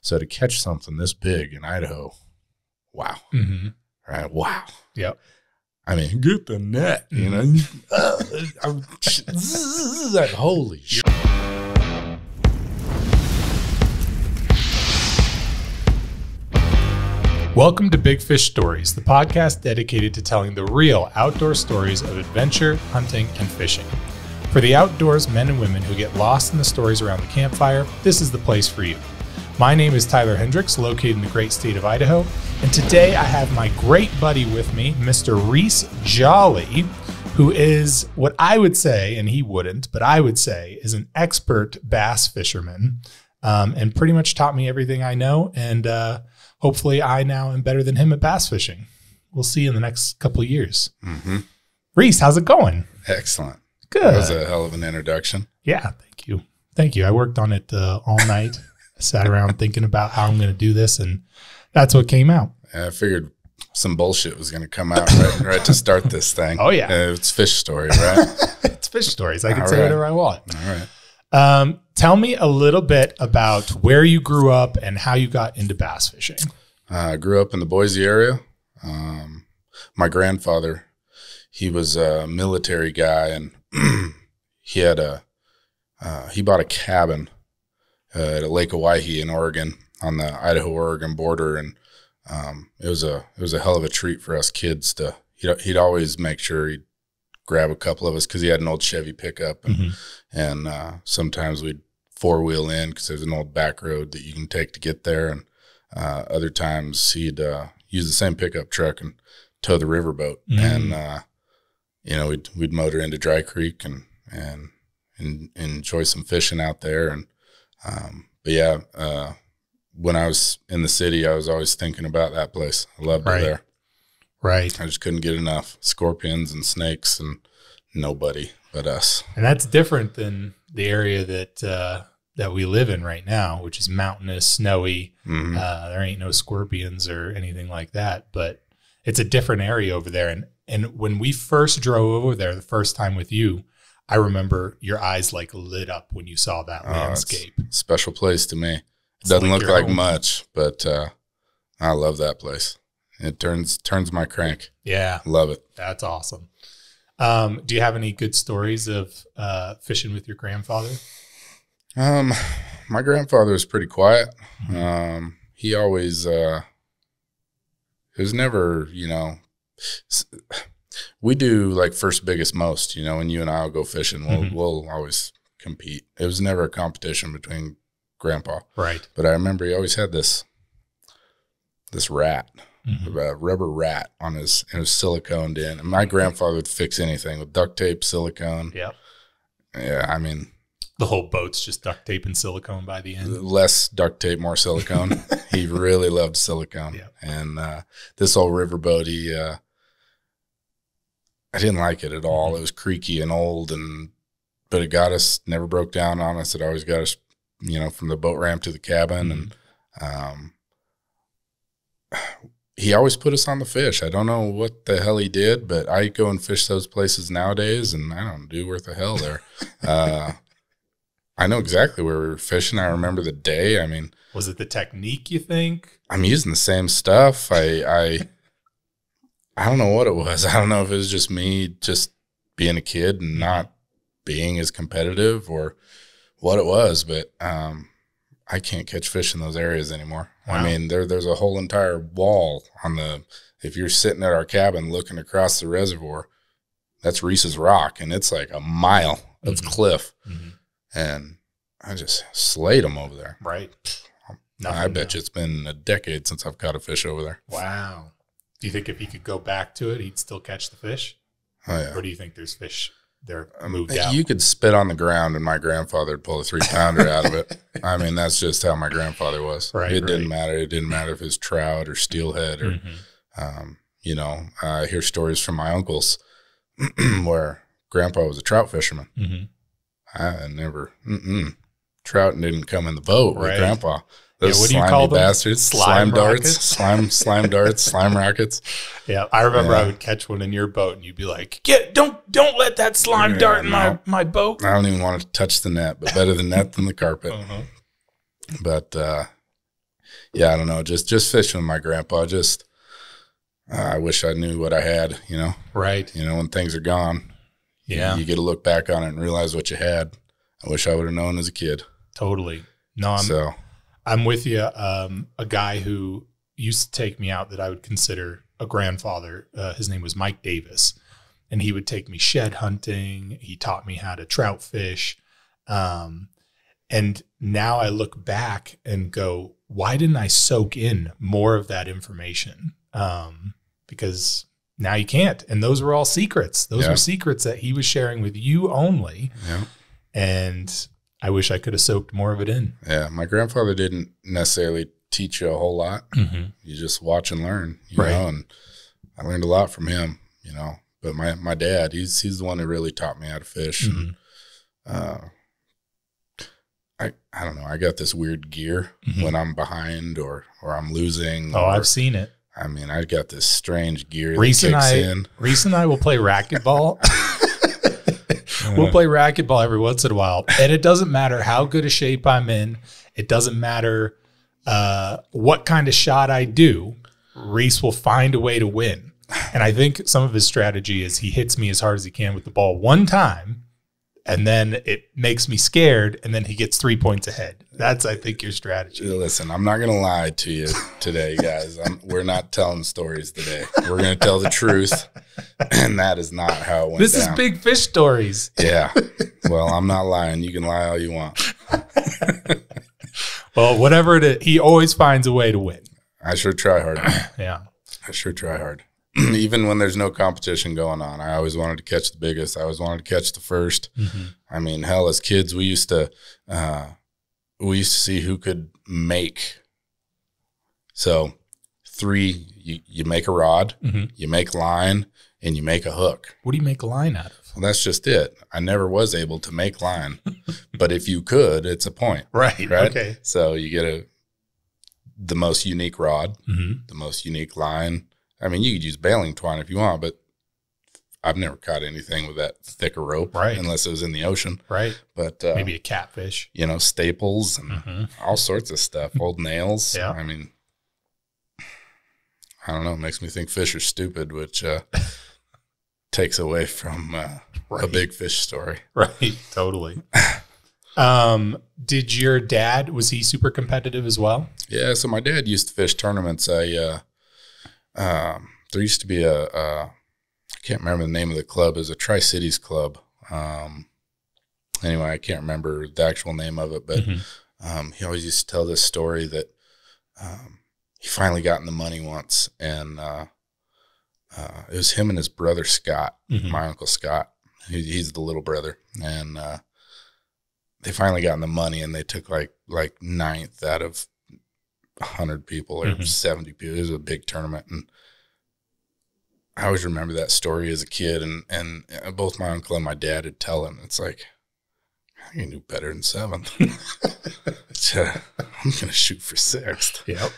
So to catch something this big in Idaho, wow. Right? Wow. Yep. I mean, get the net, you know. Holy shit. Welcome to Big Fish Stories, the podcast dedicated to telling the real outdoor stories of adventure, hunting, and fishing. For the outdoors men and women who get lost in the stories around the campfire, this is the place for you. My name is Tyler Hendricks, located in the great state of Idaho, and today I have my great buddy with me, Mr. Reece Jolley, who is what I would say, and he wouldn't, but I would say is an expert bass fisherman, and pretty much taught me everything I know, and hopefully I now am better than him at bass fishing. We'll see in the next couple of years. Reece, how's it going? Excellent. Good. That was a hell of an introduction. Yeah, thank you. Thank you. I worked on it all night. Sat around thinking about how I'm going to do this, and that's what came out. I figured some bullshit was going to come out right to start this thing. Oh, yeah. It's fish story, right? It's fish stories. I can say whatever I want. All right. Tell me a little bit about where you grew up and how you got into bass fishing. I grew up in the Boise area. My grandfather, he was a military guy, and he had he bought a cabin at Lake Owyhee in Oregon on the Idaho-Oregon border, and it was a hell of a treat for us kids to. He'd always make sure he'd grab a couple of us because he had an old Chevy pickup, and sometimes we'd four-wheel in because there's an old back road that you can take to get there, and other times he'd use the same pickup truck and tow the riverboat, and we'd motor into Dry Creek and enjoy some fishing out there, and when I was in the city, I was always thinking about that place. I loved it there. Right. I just couldn't get enough scorpions and snakes and nobody but us. And that's different than the area that we live in right now, which is mountainous, snowy. There ain't no scorpions or anything like that, but it's a different area over there. And when we first drove over there the first time with you, I remember your eyes like lit up when you saw that landscape. It's a special place to me. It doesn't look like much, but I love that place. It turns my crank. Yeah. Love it. That's awesome. Do you have any good stories of fishing with your grandfather? My grandfather was pretty quiet. He always, it was never, we do like first, biggest, most, when you and I will go fishing, we'll always compete. It was never a competition between Grandpa. Right. But I remember he always had this rat, a rubber rat on his, and it was siliconed in. And my grandfather would fix anything with duct tape, silicone. Yep. Yeah, I mean. The whole boat's just duct tape and silicone by the end. Less duct tape, more silicone. He really loved silicone. Yep. And this old riverboat, I didn't like it at all. It was creaky and old, but it got us, never broke down on us. It always got us, from the boat ramp to the cabin. And he always put us on the fish. I don't know what the hell he did, but I go and fish those places nowadays, and I don't do worth a hell there. I know exactly where we were fishing. I remember the day. I mean, was it the technique, you think? I'm using the same stuff. I don't know what it was. I don't know if it was just me just being a kid and not being as competitive or what it was, but I can't catch fish in those areas anymore. Wow. I mean, there's a whole entire wall if you're sitting at our cabin looking across the reservoir, that's Reese's Rock, and it's like a mile of cliff. And I just slayed them over there. Right. I bet you it's been a decade since I've caught a fish over there. Wow. Do you think if he could go back to it, he'd still catch the fish? Oh, yeah. Or do you think there's fish they're moved out? You could spit on the ground and my grandfather would pull a 3-pounder out of it. I mean, that's just how my grandfather was. Right, it didn't matter. It didn't matter if it was trout or steelhead or, I hear stories from my uncles where grandpa was a trout fisherman. I never, trout didn't come in the boat with grandpa. Those what do you call them? Bastards, slime darts, slime darts, slime rockets. Yeah, I remember I would catch one in your boat, and you'd be like, don't let that slime dart in my boat." I don't even want to touch the net, but better the net than the carpet. But yeah, I don't know. Just fishing with my grandpa. Just I wish I knew what I had. Right. When things are gone, Yeah, you get to look back on it and realize what you had. I wish I would have known as a kid. totally. No, I'm with you. A guy who used to take me out that I would consider a grandfather. His name was Mike Davis, and he would take me shed hunting. He taught me how to trout fish. And now I look back and go, why didn't I soak in more of that information? Because now you can't. And those were all secrets. Those were secrets that he was sharing with you only. Yeah. And I wish I could have soaked more of it in. Yeah. My grandfather didn't necessarily teach you a whole lot. Mm-hmm. You just watch and learn, you know, and I learned a lot from him, but my dad, he's the one who really taught me how to fish. Mm-hmm. And, I don't know. I got this weird gear when I'm behind or I'm losing. Oh, I've seen it. I mean, I got this strange gear Reece that kicks in. Reece and I will play racquetball. We'll play racquetball every once in a while. And it doesn't matter how good a shape I'm in. It doesn't matter what kind of shot I do. Reece will find a way to win. And I think some of his strategy is he hits me as hard as he can with the ball one time, and then it makes me scared, and then he gets 3 points ahead. That's, I think, your strategy. Listen, I'm not going to lie to you today, guys. We're not telling stories today. We're going to tell the truth, and that is not how it went This down. is big fish stories. Yeah. Well, I'm not lying. You can lie all you want. Well, whatever it is, he always finds a way to win. I sure try hard. Yeah. I sure try hard. Even when there's no competition going on, I always wanted to catch the biggest. I always wanted to catch the first. Mm-hmm. I mean, hell, as kids, we used to see who could make. So you make a rod, you make line, and you make a hook. What do you make a line out of? Well, that's just it. I never was able to make line, but if you could, it's a point. Right. Okay. So you get the most unique rod, the most unique line. I mean, you could use baling twine if you want, but I've never caught anything with that thicker rope, unless it was in the ocean. Right. But maybe a catfish. Staples and all sorts of stuff, old nails. Yeah. I mean, I don't know. It makes me think fish are stupid, which takes away from a big fish story. Right. Totally. Did your dad, was he super competitive as well? Yeah. So my dad used to fish tournaments. There used to be I can't remember the name of the club. It was a Tri-Cities club. Anyway, I can't remember the actual name of it, but he always used to tell this story that he finally got in the money once, and it was him and his brother Scott, my uncle Scott. He's the little brother, and they finally got in the money, and they took like ninth out of 100 people or 70 people. It was a big tournament, and I always remember that story as a kid, and both my uncle and my dad would tell him, it's like, you knew better than seventh. I'm gonna shoot for sixth. Yep.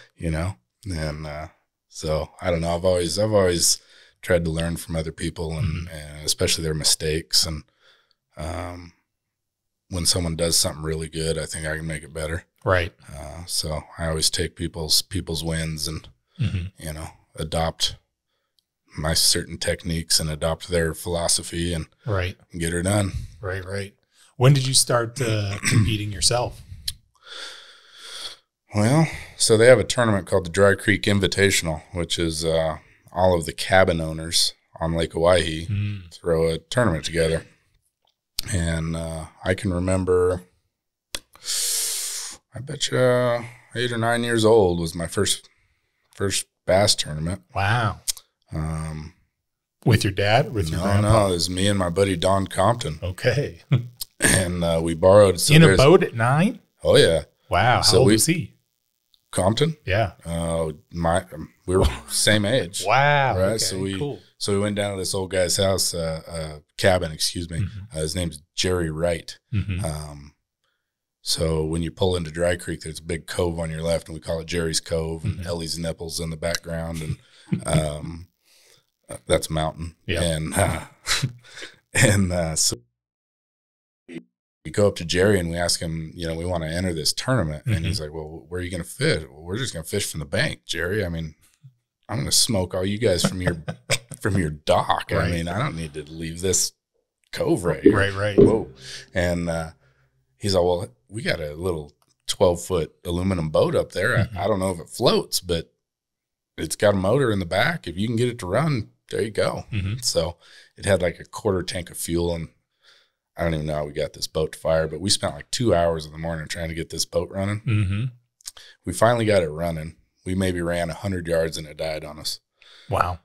And so I don't know. I've always tried to learn from other people, and especially their mistakes. And when someone does something really good, I think I can make it better. Right. So I always take people's wins and adopt my certain techniques and adopt their philosophy and get her done. Right. When did you start competing yourself? Well, so they have a tournament called the Dry Creek Invitational, which is all of the cabin owners on Lake Oahe throw a tournament together. And I can remember, I bet you 8 or 9 years old was my first bass tournament. Wow. With your dad? With your grandpa? No, it was me and my buddy Don Compton. Okay. And we borrowed. So in a boat at 9? Oh, yeah. Wow. How old was he? Compton? Yeah. We were same age. Wow. Right. Okay, So we went down to this old guy's house, cabin, excuse me. His name's Jerry Wright. So when you pull into Dry Creek, there's a big cove on your left, and we call it Jerry's Cove, and Ellie's nipples in the background, and that's a mountain. Yeah. And so we go up to Jerry and we ask him, you know, we want to enter this tournament. Mm-hmm. And he's like, well, where are you going to fish? Well, we're just going to fish from the bank, Jerry. I mean, I'm going to smoke all you guys from your dock. Right. I mean, I don't need to leave this cove right here. Right. Whoa. And he's like, well, we got a little 12-foot aluminum boat up there. Mm-hmm. I don't know if it floats, but it's got a motor in the back. If you can get it to run, there you go. Mm-hmm. So it had like a quarter tank of fuel, and I don't even know how we got this boat to fire, but we spent like 2 hours in the morning trying to get this boat running. Mm-hmm. We finally got it running. We maybe ran 100 yards and it died on us. Wow.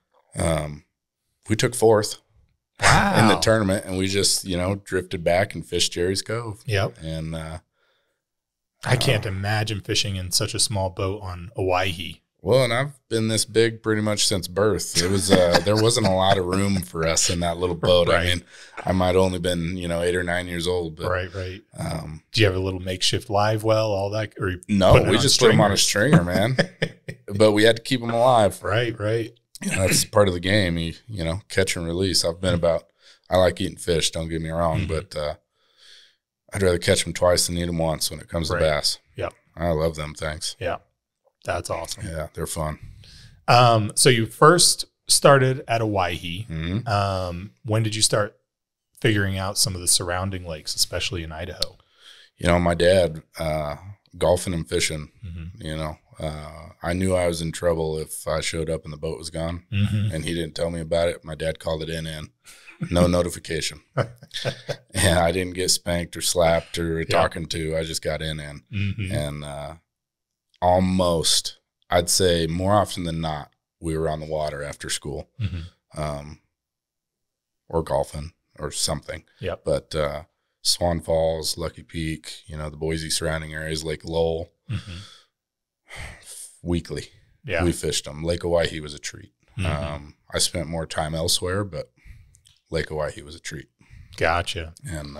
We took fourth Wow. in the tournament, and we just, you know, drifted back and fished Jerry's Cove. Yep. And I can't imagine fishing in such a small boat on Owyhee. well, and I've been this big pretty much since birth. It was there wasn't a lot of room for us in that little boat. Right. I mean, I might only been, you know, 8 or 9 years old. But, Right. Do you have a little makeshift live well, all that? Or no, we just put them on a stringer, man. But we had to keep them alive. Right. You know, that's part of the game. You know, catch and release. I like eating fish, don't get me wrong, but I'd rather catch them twice than eat them once when it comes to bass. Yep. I love them things. Yeah. That's awesome. Yeah, they're fun. So you first started at Owyhee. Mm-hmm. When did you start figuring out some of the surrounding lakes, especially in Idaho? You know, my dad, golfing and fishing, Mm-hmm. you know, I knew I was in trouble if I showed up and the boat was gone, Mm-hmm. and he didn't tell me about it. My dad called it in. No notification. And I didn't get spanked or slapped or talking to. I just got in. Mm-hmm. And almost, I'd say more often than not, we were on the water after school, Mm-hmm. or golfing or something. Yep. But Swan Falls, Lucky Peak, you know, the Boise surrounding areas, Lake Lowell, Mm-hmm. weekly. Yeah. We fished them. Lake Owyhee was a treat. Mm-hmm. I spent more time elsewhere, but Lake Owyhee was a treat. Gotcha. And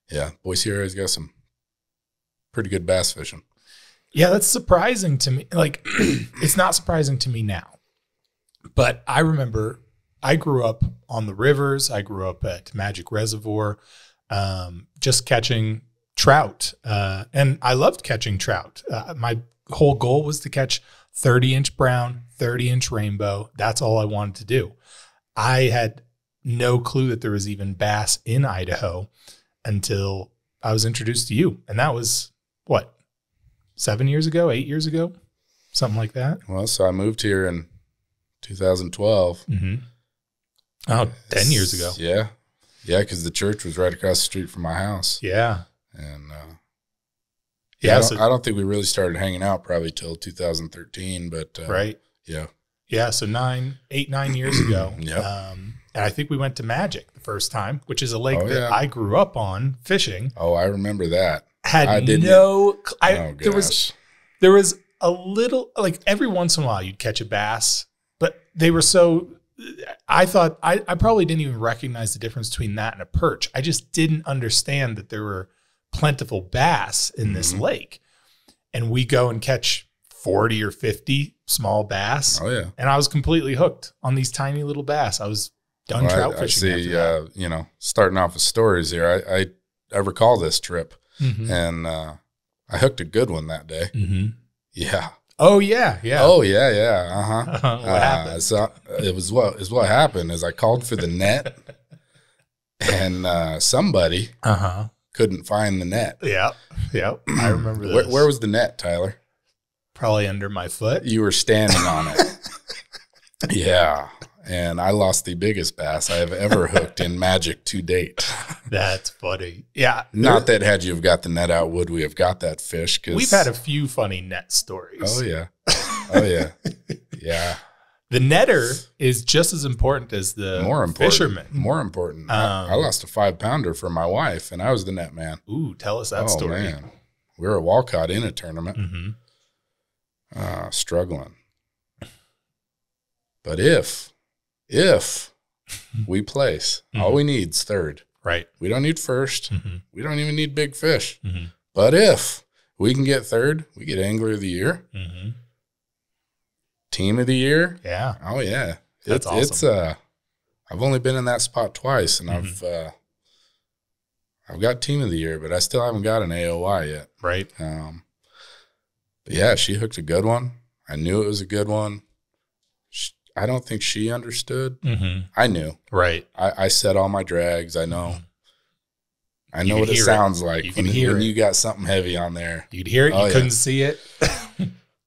yeah, Boise area's got some pretty good bass fishing. Yeah, that's surprising to me. Like, it's not surprising to me now, but I remember I grew up on the rivers. I grew up at Magic Reservoir, just catching trout. And I loved catching trout. My whole goal was to catch 30-inch brown, 30-inch rainbow. That's all I wanted to do. I had no clue that there was even bass in Idaho until I was introduced to you. And that was what? 7 years ago, 8 years ago, something like that. Well, so I moved here in 2012. Mm-hmm. Oh, 10 years ago. Yeah. Yeah, because the church was right across the street from my house. Yeah. And Yeah. I don't think we really started hanging out probably till 2013, but right. Yeah. Yeah. So 9 years ago. Yep. And I think we went to Magic the first time, which is a lake Oh, that yeah. I grew up on fishing. Oh, I remember that. There was a little, like every once in a while you'd catch a bass, but they were so, I thought I probably didn't even recognize the difference between that and a perch. I just didn't understand that there were plentiful bass in this lake. And we go and catch 40 or 50 small bass. Oh, yeah. And I was completely hooked on these tiny little bass. I was done trout fishing. I see, you know, starting off with stories here. I recall this trip, and I hooked a good one that day. Mm-hmm. Yeah. Oh, yeah. Yeah. Oh, yeah. Uh-huh. What happened? So it was what happened is I called for the net, and somebody couldn't find the net. Yeah. Yep. I remember this. Where was the net, Tyler? Probably under my foot. You were standing on it. Yeah. And I lost the biggest bass I have ever hooked in Magic to date. That's funny. Yeah. Not that had you have got the net out, would we have got that fish? Cause, we've had a few funny net stories. Oh, yeah. Oh, yeah. Yeah. The netter is just as important as the fisherman. More important. I lost a 5-pounder for my wife, and I was the net man. Ooh, tell us that story. Man. We were at Walcott in a tournament, struggling. But if we place, all we need is third. Right. We don't need first. We don't even need big fish. But if we can get third, we get Angler of the Year, Team of the Year. Yeah. Oh, yeah. That's awesome. I've only been in that spot twice, and I've I've got team of the year, but I still haven't got an AOY yet. Right. But yeah, she hooked a good one. I knew it was a good one. I don't think she understood. I knew. Right. I set all my drags. I know. I know what it sounds like when you got something heavy on there. You'd hear it. You couldn't see it.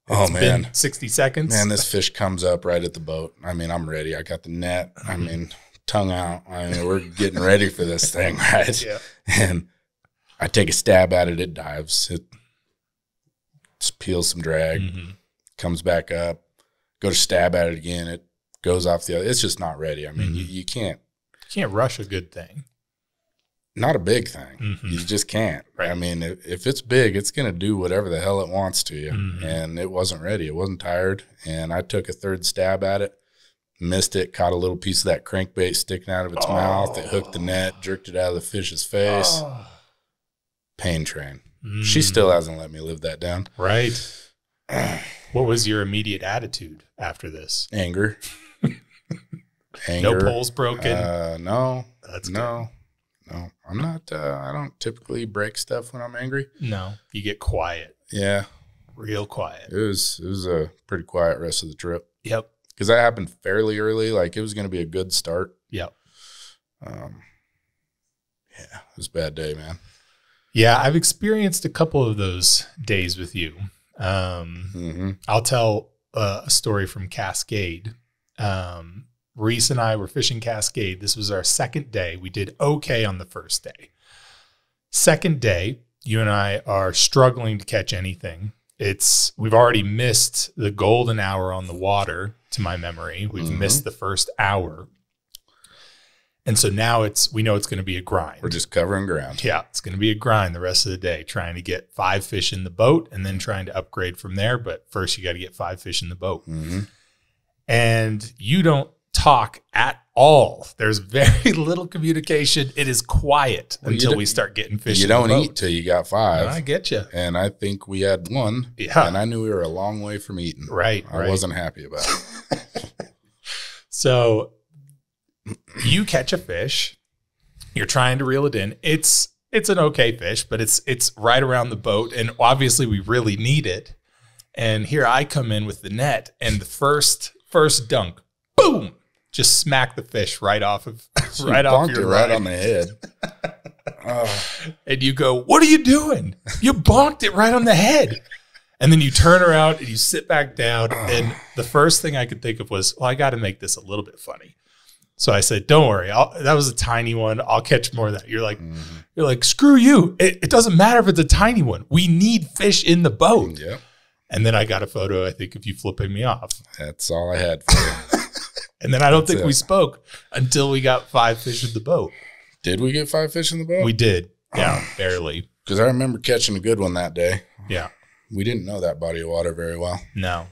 Oh, man. Been 60 seconds. Man, this fish comes up right at the boat. I mean, I'm ready. I got the net. I mean, tongue out. I mean, we're getting ready for this thing, right? Yeah. And I take a stab at it. It dives. It just peels some drag, comes back up, go to stab at it again. It goes off the other. It's just not ready. I mean, you can't. You can't rush a good thing. Not a big thing. You just can't. Right. I mean, if it's big, it's going to do whatever the hell it wants to you. And it wasn't ready. It wasn't tired. And I took a third stab at it, missed it, caught a little piece of that crankbait sticking out of its mouth. It hooked the net, jerked it out of the fish's face. Pain train. She still hasn't let me live that down. Right. What was your immediate attitude after this? Anger. No poles broken? No. That's no. Good. No, I'm not. I don't typically break stuff when I'm angry. No, you get quiet. Yeah, real quiet. It was a pretty quiet rest of the trip. Yep, because that happened fairly early. Like it was going to be a good start. Yep. Yeah, it was a bad day, man. Yeah, I've experienced a couple of those days with you. I'll tell a story from Cascade. Reece and I were fishing Cascade. This was our second day. We did okay on the first day. Second day, you and I are struggling to catch anything. We've already missed the golden hour on the water, to my memory. We've missed the first hour. And so now we know it's going to be a grind. We're just covering ground. Yeah, it's going to be a grind the rest of the day, trying to get 5 fish in the boat and then trying to upgrade from there. But first, you got to get 5 fish in the boat. And you don't talk at all. There's very little communication. It is quiet until we start getting fish. You don't eat till you got 5. I get you. And I think we had 1. Yeah. And I knew we were a long way from eating. Right. I wasn't happy about it. So you catch a fish. You're trying to reel it in. It's an okay fish, but it's right around the boat. And obviously we really need it. And here I come in with the net, and the first dunk, boom, just smack the fish right off of right off your right on the head. And you go, "What are you doing? You bonked it right on the head." And then you turn around and you sit back down. And the first thing I could think of was, well, I got to make this a little bit funny. So I said, "Don't worry, that was a tiny one. I'll catch more of that." You're like, "Screw you! It doesn't matter if it's a tiny one. We need fish in the boat." Yep. And then I got a photo, I think, of you flipping me off. That's all I had for you. And then I don't think we spoke until we got 5 fish in the boat. Did we get 5 fish in the boat? We did. Yeah, barely. Because I remember catching a good one that day. Yeah. We didn't know that body of water very well. No.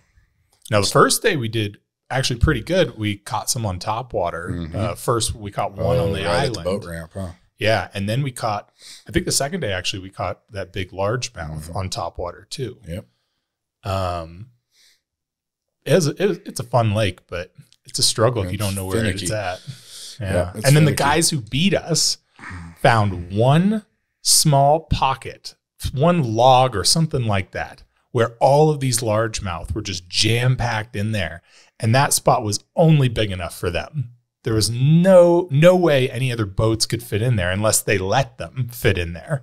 Now, the first day we did actually pretty good. We caught some on top water. First, we caught one on the island. At the boat ramp, huh? Yeah. And then we caught, I think the second day, actually, we caught that big largemouth on top water too. Yep. It's a fun lake, but it's a struggle if you don't know where it's at. Yeah. And then the guys who beat us found one small pocket, one log or something like that, where all of these largemouth were just jam-packed in there. And that spot was only big enough for them. There was no way any other boats could fit in there unless they let them fit in there.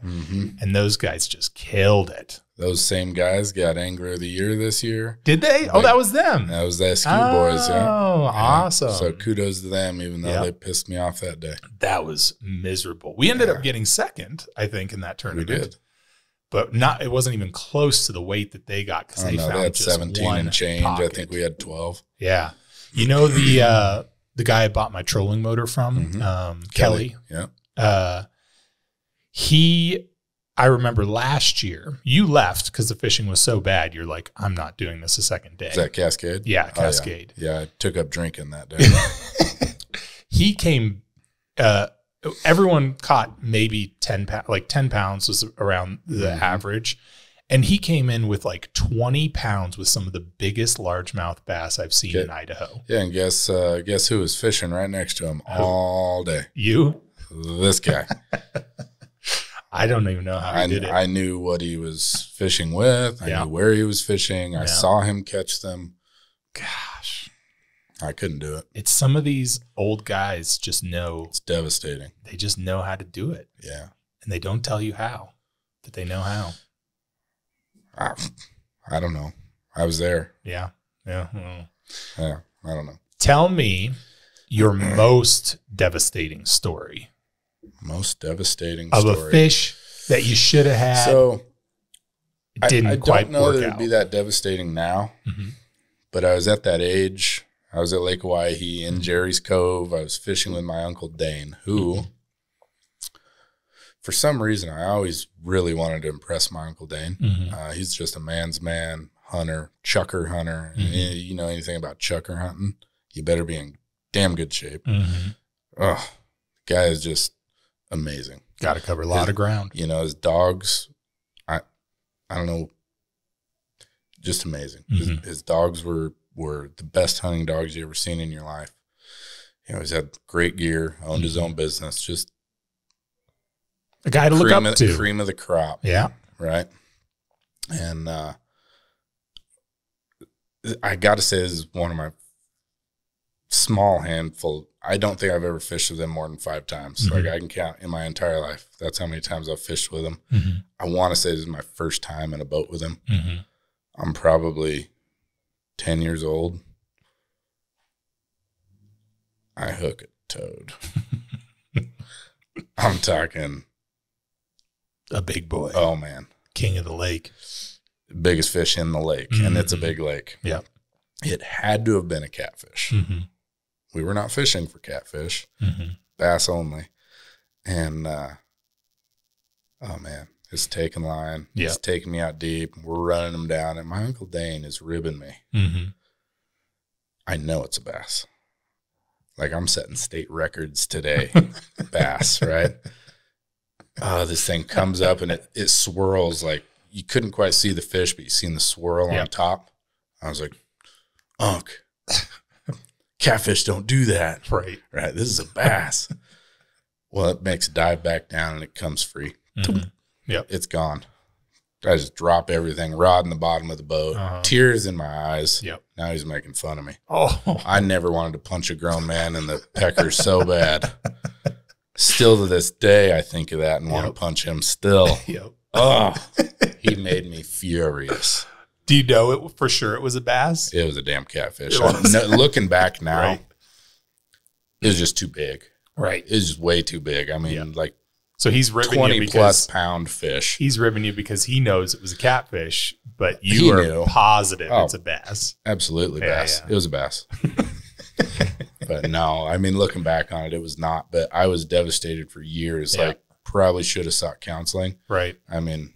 And those guys just killed it. Those same guys got Angler of the Year this year. Did they? Oh, that was them. That was the SQ boys. Yeah. Oh, awesome. So kudos to them, even though they pissed me off that day. That was miserable. We ended up getting second, I think, in that tournament. We did. But it wasn't even close to the weight that they got because they had just 17 and change. Pocket. I think we had 12. Yeah. You know the guy I bought my trolling motor from, Kelly. Yeah. I remember last year, you left because the fishing was so bad. You're like, I'm not doing this a second day. Is that Cascade? Yeah, Cascade. Oh, yeah, I took up drinking that day. He came, everyone caught maybe 10 pounds, like 10 pounds was around the average. And he came in with like 20 pounds with some of the biggest largemouth bass I've seen in Idaho. Yeah, and guess who was fishing right next to him all day? You? This guy. I don't even know how he did it. I knew what he was fishing with. I knew where he was fishing. I saw him catch them. Gosh. I couldn't do it. It's some of these old guys just know. It's devastating. They just know how to do it. Yeah. And they don't tell you how, but they know how. I don't know. I was there. Yeah. Yeah. Well. Yeah. I don't know. Tell me your most devastating story. Most devastating of story. A fish that you should have had. So it didn't I quite don't know work that it'd out. be that devastating now, but I was at that age. I was at Lake Owyhee in Jerry's Cove. I was fishing with my Uncle Dane, who, for some reason, I always really wanted to impress my Uncle Dane. He's just a man's man, hunter, chucker hunter. You know anything about chucker hunting, you better be in damn good shape. Oh, guy is just amazing. Got to cover a lot of ground. You know, his dogs, I don't know, just amazing. His dogs were the best hunting dogs you ever seen in your life. You know, he's had great gear, owned his own business, just a guy to look up to. Cream of the crop. Yeah. Right. And I got to say, this is one of my small handful. I don't think I've ever fished with him more than 5 times. Like, I can count in my entire life. That's how many times I've fished with him. I want to say this is my first time in a boat with him. I'm probably 10 years old. I hook a toad. I'm talking a big boy. Oh, man. King of the lake. Biggest fish in the lake. And it's a big lake. Yeah. It had to have been a catfish. We were not fishing for catfish. Bass only. And, oh, man, it's taking line. It's taking me out deep. We're running them down. And my Uncle Dane is ribbing me. I know it's a bass. Like, I'm setting state records today. Bass, right? This thing comes up and it swirls. Like, you couldn't quite see the fish, but you seen the swirl on top. I was like, Unc, catfish don't do that. Right. This is a bass. Well, it makes a dive back down and it comes free. It's gone. I just drop everything, rod in the bottom of the boat, tears in my eyes. Now he's making fun of me. I never wanted to punch a grown man in the pecker so bad. Still to this day, I think of that and want to punch him still. Oh, he made me furious. Do you know it for sure it was a bass? It was a damn catfish. Looking back now, it was just too big. Right. It was just way too big. I mean, like, so he's ribbing 20 you because plus pound fish. He's ribbing you because he knows it was a catfish, but you are positive it's a bass. Absolutely bass. It was a bass. But no, I mean, looking back on it, it was not. But I was devastated for years. Like, probably should have sought counseling. Right. I mean,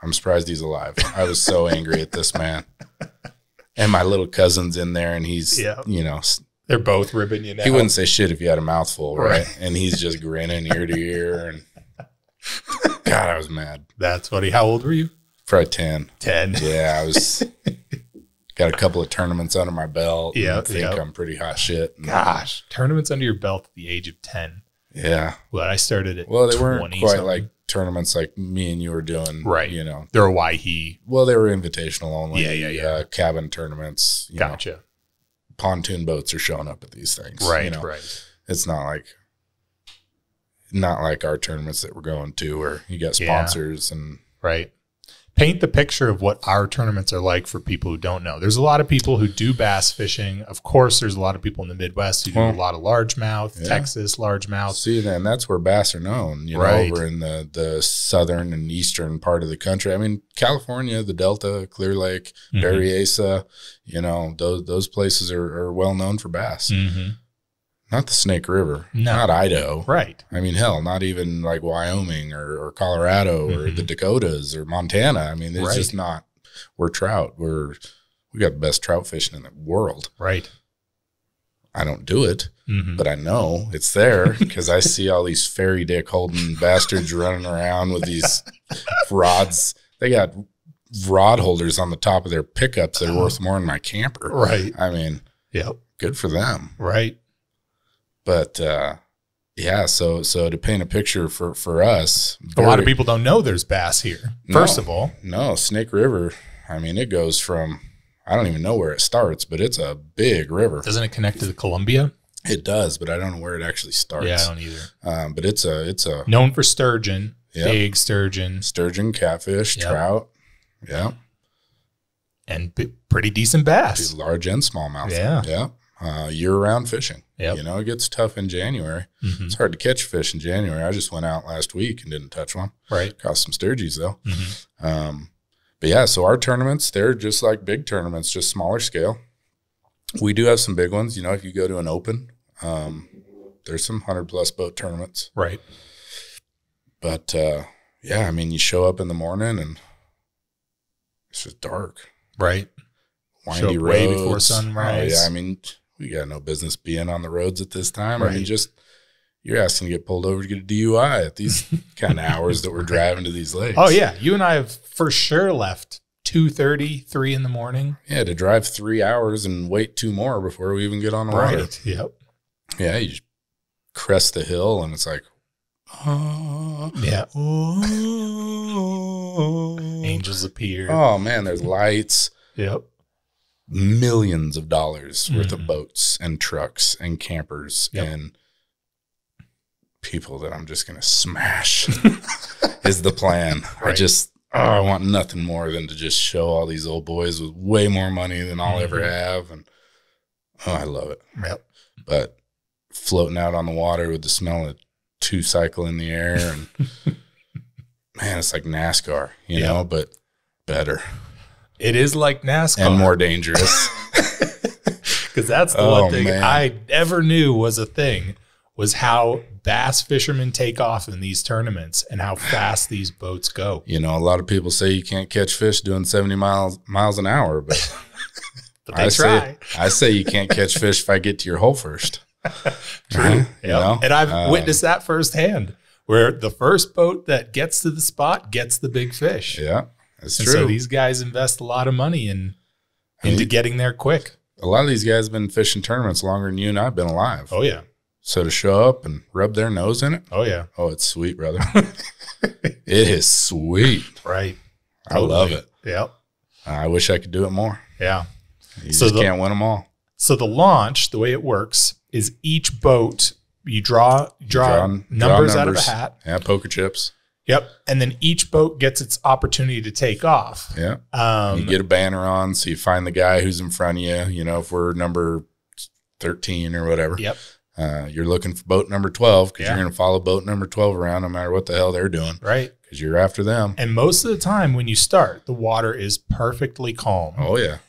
I'm surprised he's alive. I was so angry at this man. And my little cousin's in there, and he's, you know. They're both ribbing you now. He wouldn't say shit if you had a mouthful, right? And he's just grinning ear to ear. And God, I was mad. That's funny. How old were you? Probably 10. 10. Yeah, I was. Got a couple of tournaments under my belt. Yeah, I think I'm pretty hot shit. Gosh, tournaments under your belt at the age of 10. Yeah. Well, I started at Well, they 20 weren't quite something. like tournaments like me and you were doing. Right. You know. They're Owyhee. Well, they were invitational only. Yeah. Cabin tournaments. Gotcha. You know, pontoon boats are showing up at these things. Right, you know? right. It's not like our tournaments that we're going to where you got sponsors and. Right. Paint the picture of what our tournaments are like for people who don't know. There's a lot of people who do bass fishing. Of course, there's a lot of people in the Midwest who do a lot of largemouth, Texas largemouth. See, then that's where bass are known, you know, over in the southern and eastern part of the country. I mean, California, the Delta, Clear Lake, Berryessa, you know, those places are well known for bass. Not the Snake River, not Idaho. Right. I mean, hell, not even like Wyoming or Colorado or the Dakotas or Montana. I mean, it's just not. We're trout. We got the best trout fishing in the world. Right. I don't do it, but I know it's there because I see all these fairy dick holding bastards running around with these rods. They got rod holders on the top of their pickups that are worth more than my camper. Right. I mean, good for them. Right. But Yeah, so to paint a picture for us, a lot of people don't know there's bass here. First of all, no, Snake River. I mean, it goes from, I don't even know where it starts, but it's a big river. Doesn't it connect to the Columbia? It does, but I don't know where it actually starts. Yeah, I don't either. But it's a known for sturgeon, big sturgeon, catfish, trout, and pretty decent bass, large and smallmouth. Yeah. Year-round fishing. Yep. You know, it gets tough in January. Mm-hmm. It's hard to catch fish in January. I just went out last week and didn't touch one. Right. Caught some sturgeons, though. Mm-hmm. But yeah, so our tournaments, they're just like big tournaments, just smaller scale. We do have some big ones. You know, if you go to an open, there's some 100-plus boat tournaments. Right. But, yeah, I mean, you show up in the morning and it's just dark. Right. Windy roads. Way before sunrise. Oh, yeah, I mean, we got no business being on the roads at this time. Right. I mean, you're asking to get pulled over to get a DUI at these kind of hours that we're driving to these lakes. Oh, yeah. You and I have for sure left 2:30, 3 in the morning. Yeah, to drive 3 hours and wait 2 more before we even get on the water. Right. Yep. Yeah, you just crest the hill and it's like, oh, yeah. Oh, angels appear. Oh, man, there's lights. Yep. Millions of dollars worth of boats and trucks and campers and people that I'm just going to smash is the plan. Right. I want nothing more than to just show all these old boys with way more money than I'll ever have. And I love it. Yep. But floating out on the water with the smell of 2-cycle in the air and man, it's like NASCAR, you know, but better. It is like NASCAR. And more dangerous. Because that's the one thing I never knew was a thing, was how bass fishermen take off in these tournaments and how fast these boats go. You know, a lot of people say you can't catch fish doing 70 miles an hour, but, but they try. I say you can't catch fish if I get to your hole first. True. You know? And I've witnessed that firsthand, where the first boat that gets to the spot gets the big fish. Yeah. That's true. So these guys invest a lot of money into getting there quick. A lot of these guys have been fishing tournaments longer than you and I have been alive. Oh, yeah. So to show up and rub their nose in it. Oh, yeah. Oh, it's sweet, brother. It is sweet. Right. I love it. Yep. I wish I could do it more. Yeah. You just can't win them all. So the launch, the way it works is each boat, you draw numbers out of a hat. Yeah, poker chips. Yep. And then each boat gets its opportunity to take off. Yeah. You get a banner on, so you find the guy who's in front of you. You know, if we're number 13 or whatever. Yep. You're looking for boat number 12 because you're going to follow boat number 12 around no matter what the hell they're doing. Right. Because you're after them. And most of the time when you start, the water is perfectly calm. Oh, yeah.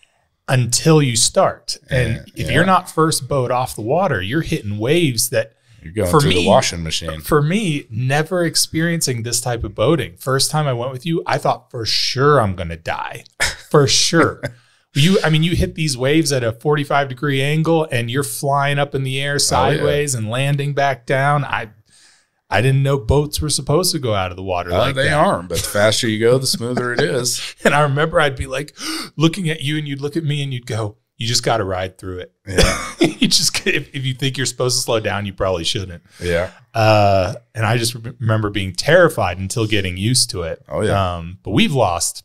Until you start. And if you're not first boat off the water, you're hitting waves that you're going through the washing machine. For me, never experiencing this type of boating. First time I went with you, I thought for sure I'm going to die. For sure. You hit these waves at a 45-degree angle and you're flying up in the air sideways and landing back down. I didn't know boats were supposed to go out of the water like that. They aren't, but the faster you go, the smoother it is. And I remember I'd be like looking at you and you'd look at me and you'd go, you just got to ride through it. Yeah. If you think you're supposed to slow down, you probably shouldn't. Yeah. And I just remember being terrified until getting used to it. Oh, yeah. But you've lost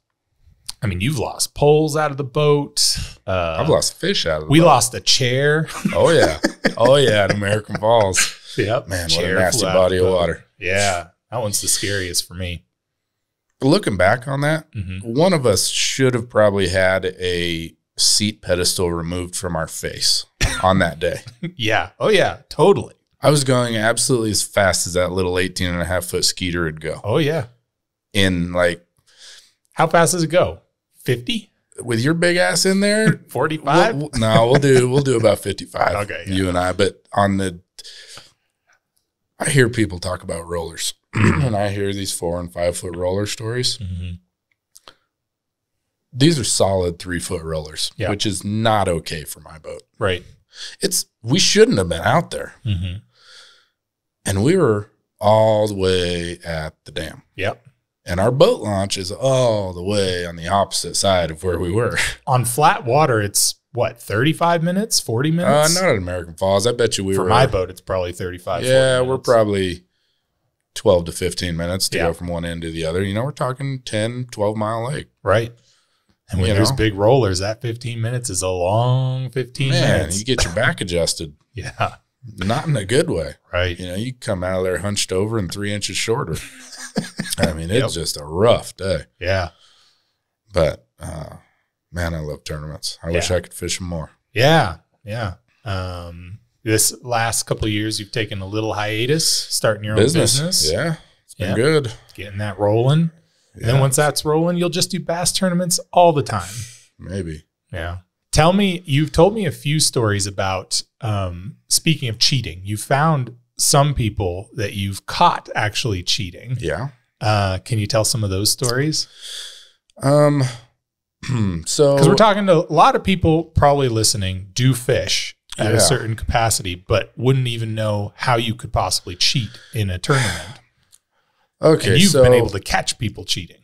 poles out of the boat. I've lost fish out of the boat. We lost a chair. Oh, yeah. Oh, yeah. At American Falls. Yep. Man, what a nasty body of water. Yeah. That one's the scariest for me. Looking back on that, one of us should have probably had a seat pedestal removed from our face on that day. Yeah. Oh, yeah. Totally. I was going absolutely as fast as that little 18.5-foot Skeeter would go. Oh, yeah. In like. How fast does it go? 50? With your big ass in there? 45? We'll do about 55. Okay. Yeah. You and I. But I hear people talk about rollers. And I hear these 4- and 5-foot roller stories. Mm-hmm. These are solid 3-foot rollers, which is not okay for my boat. Right. We shouldn't have been out there. Mm-hmm. And we were all the way at the dam. Yep. And our boat launch is all the way on the opposite side of where we were. On flat water, it's what, 35 minutes, 40 minutes? Not at American Falls. I bet you we For were. my boat, it's probably 35, 40 Yeah, minutes. we're probably 12 to 15 minutes to Yeah. go from one end to the other. You know, we're talking 10, 12-mile lake. Right. And when You there's know? big rollers, that 15 minutes is a long 15 Man, minutes. you get your back adjusted. Yeah. Not in a good way. Right. You know, you come out of there hunched over and 3 inches shorter. I mean, it's just a rough day. Yeah. But, man, I love tournaments. I wish I could fish them more. Yeah. Yeah. This last couple of years, you've taken a little hiatus, starting your own business. Yeah. It's been good. Getting that rolling. And then once that's rolling, you'll just do bass tournaments all the time. Maybe. Yeah. Tell me, you've told me a few stories about, speaking of cheating, you found some people that you've caught actually cheating. Yeah. Can you tell some of those stories? So, because we're talking to a lot of people probably listening do fish at a certain capacity, but wouldn't even know how you could possibly cheat in a tournament. Okay. And you've been able to catch people cheating.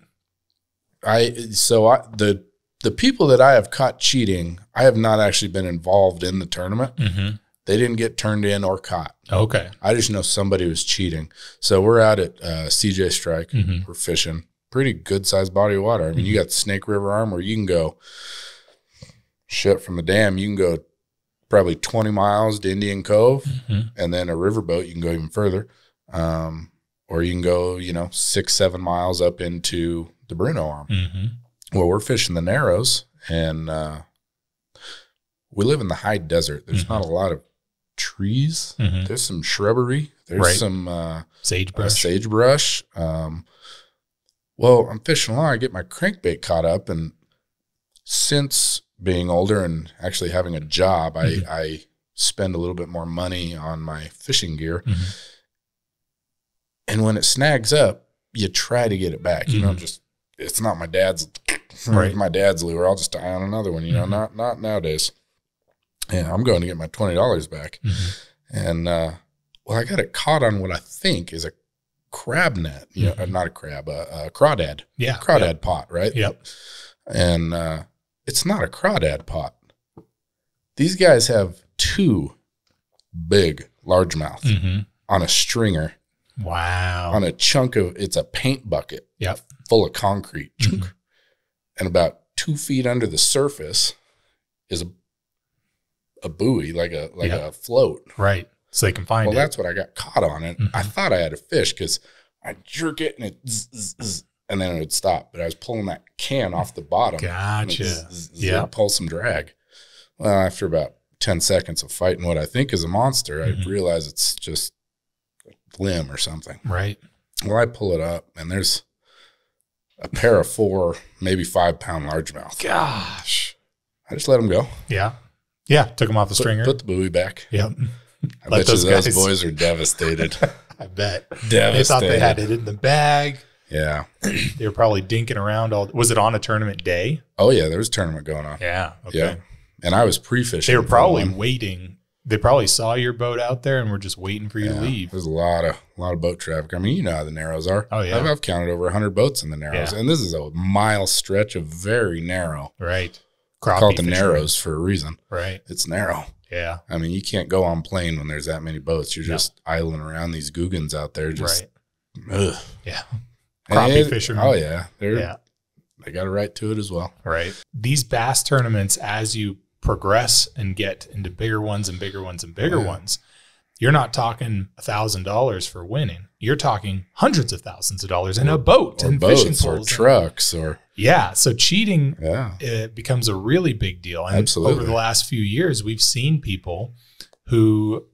The people that I have caught cheating, I have not actually been involved in the tournament. Mm-hmm. They didn't get turned in or caught. Okay. I just know somebody was cheating. So we're out at CJ Strike. Mm-hmm. We're fishing. Pretty good sized body of water. I mean, you got the Snake River arm where you can go from the dam. You can go probably 20 miles to Indian Cove, and then a riverboat. You can go even further, or you can go 6-7 miles up into the Bruno arm. Mm-hmm. Well, we're fishing the Narrows, and we live in the high desert. There's not a lot of trees. Mm-hmm. There's some shrubbery. There's some sagebrush. Well, I'm fishing along. I get my crankbait caught up, and since being older and actually having a job, I spend a little bit more money on my fishing gear. Mm-hmm. And when it snags up, you try to get it back. You don't just, it's not my dad's, my dad's lure. I'll just tie on another one, not nowadays. Yeah, I'm going to get my $20 back. Mm-hmm. And, I got it caught on what I think is a crab net, not a crab, a crawdad. Yeah. Crawdad pot, right? Yep. And it's not a crawdad pot. These guys have 2 big largemouth on a stringer. Wow. On a chunk of, it's a paint bucket. Yep. Full of concrete. And about 2 feet under the surface is a buoy, like a float. Right. So they can find it. Well, that's what I got caught on it. I thought I had a fish because I'd jerk it and it and then it would stop. But I was pulling that can off the bottom. Gotcha. Yeah. Pull some drag. Well, after about 10 seconds of fighting what I think is a monster, I realize it's just a limb or something. Right. Well, I pull it up and there's a pair of 4, maybe 5-pound largemouth. Gosh. I just let them go. Yeah. Yeah. Took them off the stringer. Put the buoy back. Yep. I bet those boys are devastated. I bet. Devastated. They thought they had it in the bag. Yeah. They were probably dinking around was it on a tournament day? Oh, yeah. There was a tournament going on. Yeah. Okay. Yeah. And I was pre-fishing. They were probably waiting. They probably saw your boat out there and were just waiting for you to leave. There's a lot of boat traffic. I mean, you know how the Narrows are. Oh, yeah. I've counted over 100 boats in the Narrows. Yeah. And this is a mile stretch of very narrow. Right. I call it the Narrows for a reason. Right. It's narrow. Yeah. I mean, you can't go on plane when there's that many boats. You're just idling around these googans out there. Just, ugh. Yeah. Crappie fishermen. Oh, yeah. They got a right to it as well. Right. These bass tournaments, as you progress and get into bigger ones and bigger ones and bigger ones, you're not talking $1,000 for winning. You're talking hundreds of thousands of dollars in a boat and boats fishing poles or trucks or so cheating it becomes a really big deal. And absolutely. Over the last few years, we've seen people who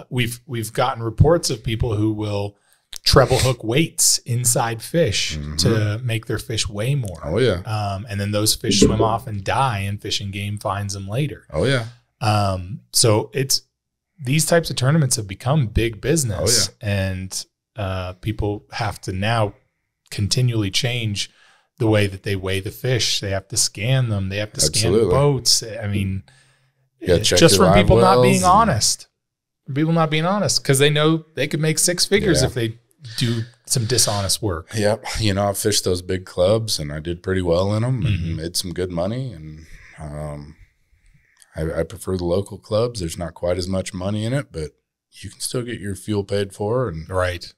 we've gotten reports of people who will treble hook weights inside fish to make their fish weigh more. Oh yeah. And then those fish swim off and die, and Fish and Game finds them later. Oh yeah. So these types of tournaments have become big business. Oh yeah. And people have to now continually change the way that they weigh the fish. They have to scan them. They have to scan the boats. I mean, just from people not being honest. People not being honest because they know they could make 6 figures if they do some dishonest work. Yep. I fished those big clubs and I did pretty well in them and made some good money. And I prefer the local clubs. There's not quite as much money in it, but you can still get your fuel paid for. And right.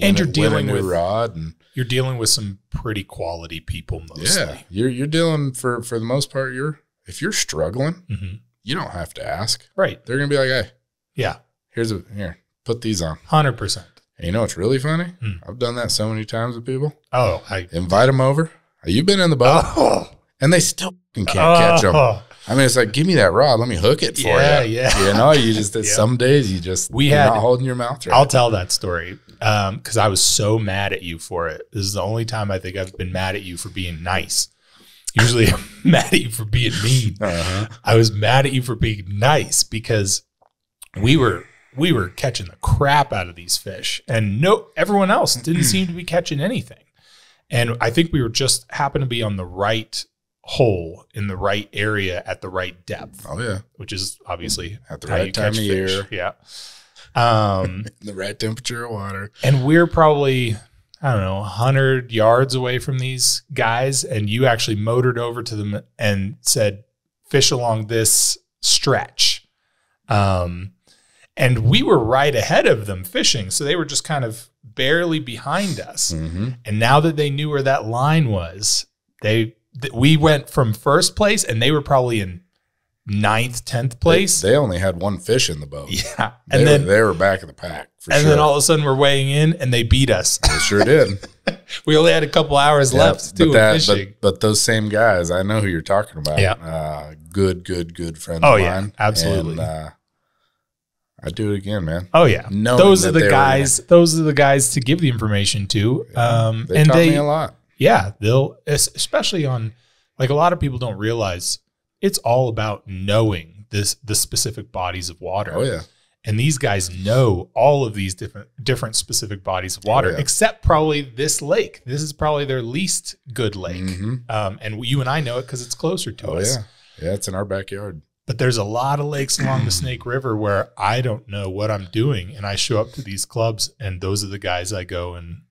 And you're dealing with rod, and you're dealing with some pretty quality people mostly. Yeah, you're dealing for the most part. If you're struggling, you don't have to ask. Right. They're gonna be like, hey, yeah, here, put these on. 100%. And you know what's really funny? I've done that so many times with people. Oh, I invite them over. You've been in the boat, and they still can't catch them. I mean, it's like, give me that rod. Let me hook it for you. Yeah. You know, you just, some days you're not holding your mouth right. I'll tell that story because I was so mad at you for it. This is the only time I think I've been mad at you for being nice. Usually I'm mad at you for being mean. I was mad at you for being nice because we were catching the crap out of these fish, and everyone else didn't seem to be catching anything. And I think we were just happened to be on the right hole in the right area at the right depth. Oh yeah, which is obviously at the right time of year. Yeah, the right temperature of water. And we're probably 100 yards away from these guys, and you actually motored over to them and said, "Fish along this stretch." And we were right ahead of them fishing, so they were just kind of barely behind us. And now that they knew where that line was, we went from first place, and they were probably in 9th, 10th place. They only had one fish in the boat. Yeah. And they were back of the pack for sure. And then all of a sudden we're weighing in, and they beat us. They sure did. We only had a couple hours left to do fishing. But those same guys, I know who you're talking about. Yeah. Good friends of mine. Yeah, absolutely. And, I'd do it again, man. Oh yeah. Those are the guys. Those are the guys to give the information to. They taught me a lot. Yeah, they'll, especially on, like, a lot of people don't realize it's all about knowing the specific bodies of water. Oh yeah. And these guys know all of these different specific bodies of water, except probably this lake. This is probably their least good lake. And you and I know it because it's closer to us. Yeah, it's in our backyard. But there's a lot of lakes along the Snake River where I don't know what I'm doing, and I show up to these clubs, and those are the guys I go and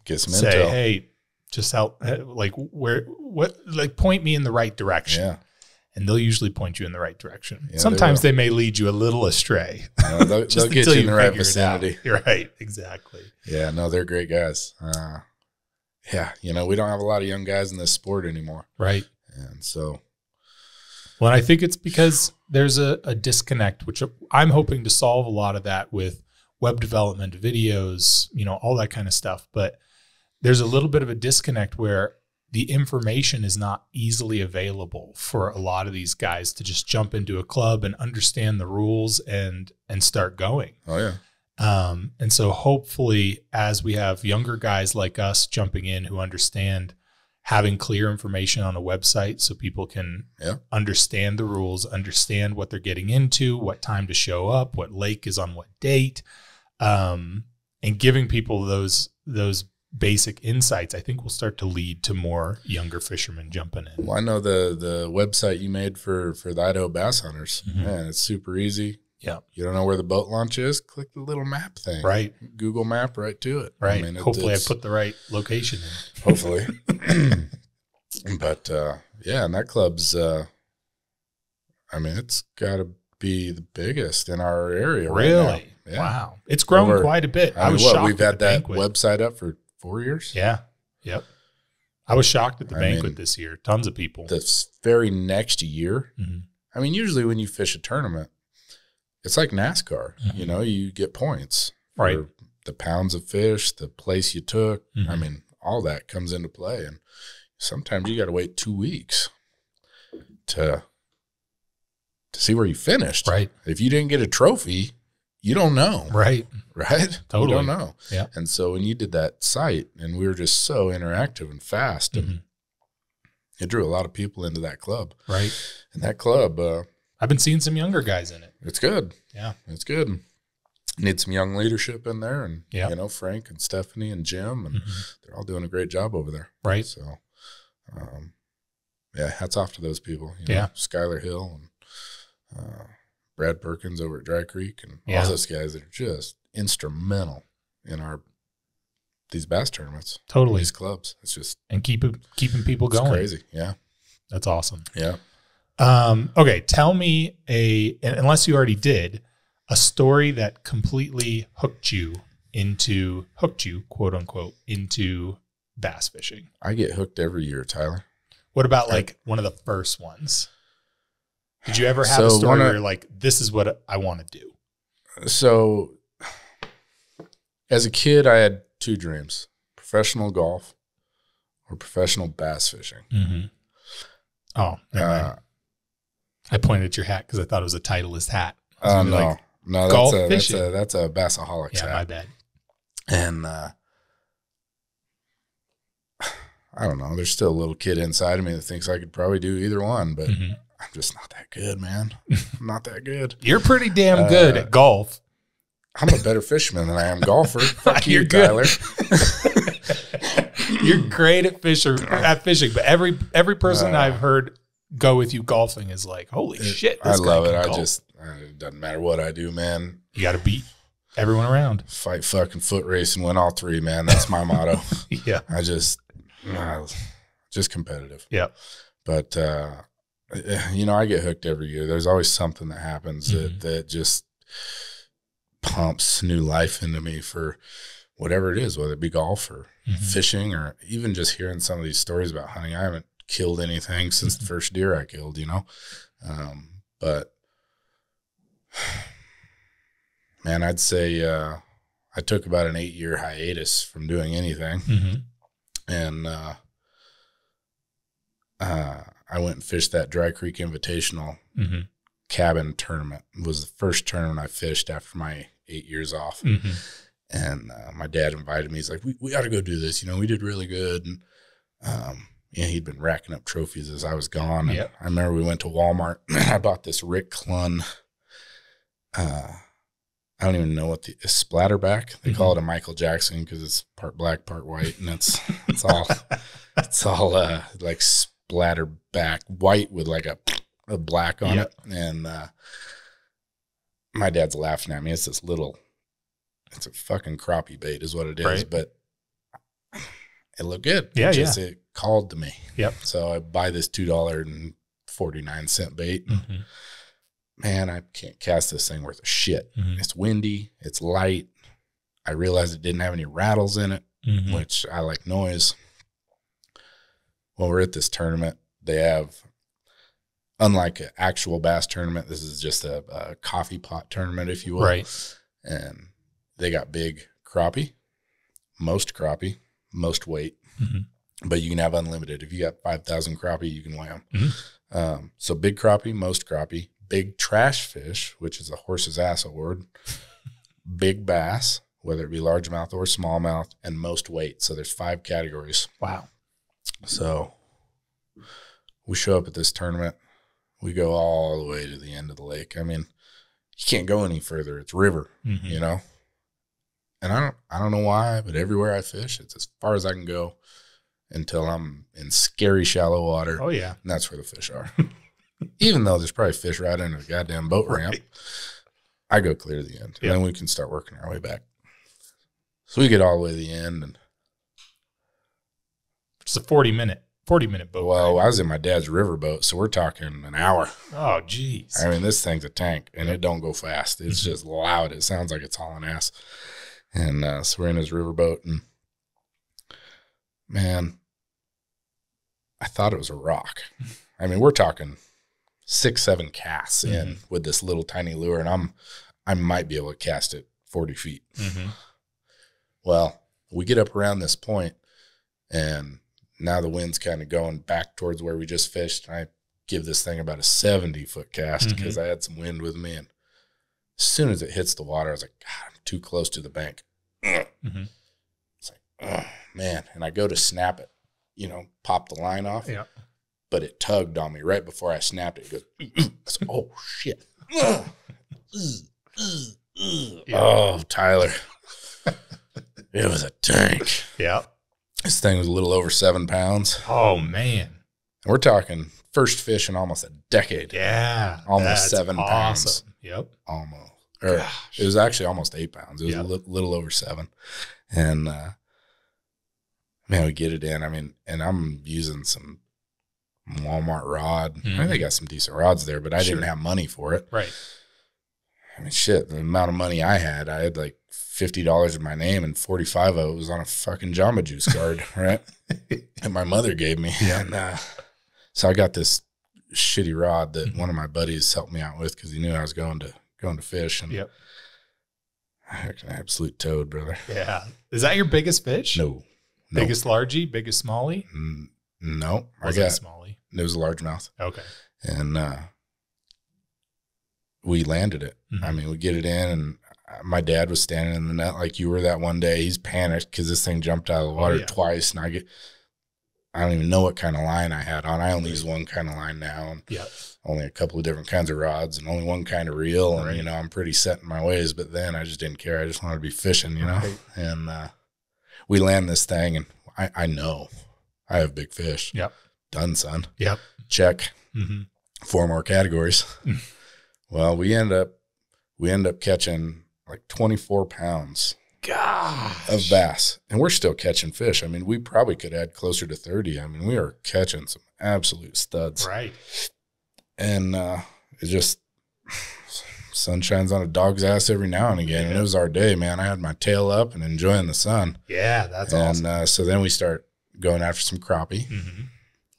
get some say, intel. "Hey, just help, point me in the right direction." Yeah. And they'll usually point you in the right direction. Yeah, sometimes they may lead you a little astray. They'll get you in the right vicinity. You're right, exactly. Yeah, no, they're great guys. Yeah, we don't have a lot of young guys in this sport anymore. Right. And so. Well, I think it's because there's a disconnect, which I'm hoping to solve a lot of that with web development, videos, all that kind of stuff. But there's a little bit of a disconnect where the information is not easily available for a lot of these guys to just jump into a club and understand the rules and start going. Oh, yeah. And so hopefully as we have younger guys like us jumping in who understand having clear information on a website so people can understand the rules, understand what they're getting into, what time to show up, what lake is on what date, and giving people those basic insights, I think will start to lead to more younger fishermen jumping in. Well, I know the website you made for the Idaho bass hunters. Man, it's super easy. Yeah. You don't know where the boat launch is? Click the little map thing. Right. Google map right to it. Right. I mean, hopefully I put the right location in. Hopefully. But, and that club's, it's got to be the biggest in our area right now. Really? Yeah. Wow. It's grown quite a bit. I was shocked. We've had that website up for 4 years? Yeah. Yep. I was shocked at the banquet this year. Tons of people. The very next year, usually when you fish a tournament, it's like NASCAR. You get points for the pounds of fish, the place you took. All that comes into play. And sometimes you got to wait 2 weeks to see where you finished. Right. If you didn't get a trophy, you don't know. Right. Totally. You don't know. Yeah. And so when you did that site, and we were just so interactive and fast, and it drew a lot of people into that club. Right. And that club, I've been seeing some younger guys in it. It's good. Yeah. It's good. Need some young leadership in there, and Frank and Stephanie and Jim, and they're all doing a great job over there. Right. So, hats off to those people. Skylar Hill and Brad Perkins over at Dry Creek, and all those guys that are just instrumental in these bass tournaments. Totally. These clubs. It's just keeping people going. Crazy. Yeah. That's awesome. Yeah. Okay, tell me unless you already did, a story that completely hooked you, quote unquote, into bass fishing. I get hooked every year, Tyler. What about like one of the first ones? Did you ever have a story where you're like, this is what I want to do? So as a kid, I had two dreams: professional golf or professional bass fishing. Mm-hmm. Oh, I pointed at your hat because I thought it was a Titleist hat. No, like, no, golf fishing. That's a Bassaholics hat. My bad. And I don't know. There's still a little kid inside of me that thinks I could probably do either one, but I'm just not that good, man. I'm not that good. You're pretty damn good at golf. I'm a better fisherman than I am golfer. Fuck you, good. Tyler. You're great at fishing, but every person I've heard go with you golfing is like, holy shit. I love it. It doesn't matter what I do, man. You got to beat everyone around. Fight, fucking foot race, and win all three, man. That's my motto. Yeah. Just competitive. Yeah. But, I get hooked every year. There's always something that happens that just pumps new life into me for whatever it is, whether it be golf or fishing or even just hearing some of these stories about hunting. I haven't killed anything since the first deer I killed, but man, I'd say I took about an 8-year hiatus from doing anything. And I went and fished that Dry Creek Invitational cabin tournament. It was the first tournament I fished after my 8 years off. And my dad invited me. He's like, we got to go do this. We did really good. And he'd been racking up trophies as I was gone. And I remember we went to Walmart. I bought this Rick Clunn. I don't even know what a splatterback. They call it a Michael Jackson because it's part black, part white, and it's all like splatterback white with like a black on it. And my dad's laughing at me. It's a fucking crappie bait is what it is, right. But it looked good. It called to me. Yep. So I buy this $2.49 bait. Man, I can't cast this thing worth a shit. It's windy. It's light. I realized it didn't have any rattles in it, which I like noise. Well, we're at this tournament. They have, unlike an actual bass tournament, this is just a coffee pot tournament, if you will. Right. And they got big crappie, most weight, but you can have unlimited. If you got 5,000 crappie, you can weigh them. So big crappie, most crappie, big trash fish, which is a horse's ass award, big bass, whether it be largemouth or smallmouth, and most weight. So there's 5 categories. Wow. So we show up at this tournament. We go all the way to the end of the lake. I mean, you can't go any further. It's river, And I don't know why, but everywhere I fish, it's as far as I can go until I'm in scary shallow water. Oh, yeah. And that's where the fish are. Even though there's probably fish right under the goddamn boat ramp, I go clear to the end. And then we can start working our way back. So we get all the way to the end. And it's a 40-minute boat. Well, I was in my dad's river boat, so we're talking an hour. Oh, geez. I mean, this thing's a tank, and it don't go fast. It's just loud. It sounds like it's hauling ass. And so we're in his riverboat, and man, I thought it was a rock. I mean, we're talking 6-7 casts in with this little tiny lure, and I might be able to cast it 40 feet. Well, we get up around this point, and now the wind's kind of going back towards where we just fished. I give this thing about a 70-foot cast because I had some wind with me, and as soon as it hits the water, I was like, God, I'm too close to the bank. It's like, oh, man. And I go to snap it, pop the line off. Yeah. But it tugged on me right before I snapped it. It goes, I said, oh, shit. Oh, Tyler. It was a tank. Yeah. This thing was a little over 7 pounds. Oh, man. And we're talking first fish in almost a decade. Yeah. Almost 7 pounds. Yep. Almost. It was actually almost 8 pounds. It was a little over 7. And, man, we get it in. I mean, and I'm using some Walmart rod. I think they got some decent rods there, but I didn't have money for it. Right. I mean, shit, the amount of money I had like $50 in my name, and 45 of it was on a fucking Jamba Juice card, right? And my mother gave me. Yeah. And so I got this shitty rod that one of my buddies helped me out with because he knew I was going to fish. And an absolute toad, brother. Yeah. Is that your biggest fish? No. Biggest largie? Biggest smallie? No. Was it a smallie? It was a largemouth. Okay. And we landed it. I mean, we get it in, and my dad was standing in the net like you were that one day. He's panicked because this thing jumped out of the water twice, and I don't even know what kind of line I had on. I only use one kind of line now. And only a couple of different kinds of rods and only one kind of reel. And, you know, I'm pretty set in my ways, but then I just didn't care. I just wanted to be fishing, you know? Right. And we land this thing, and I know I have big fish. Yep. Done, son. Yep. Check. 4 more categories. Well, we end up catching like 24 pounds of bass, and we're still catching fish. I mean, we probably could add closer to 30. I mean, we are catching some absolute studs. Right. And it just, sun shines on a dog's ass every now and again. And it was our day, man. I had my tail up and enjoying the sun. Yeah, that's awesome. And so then we start going after some crappie.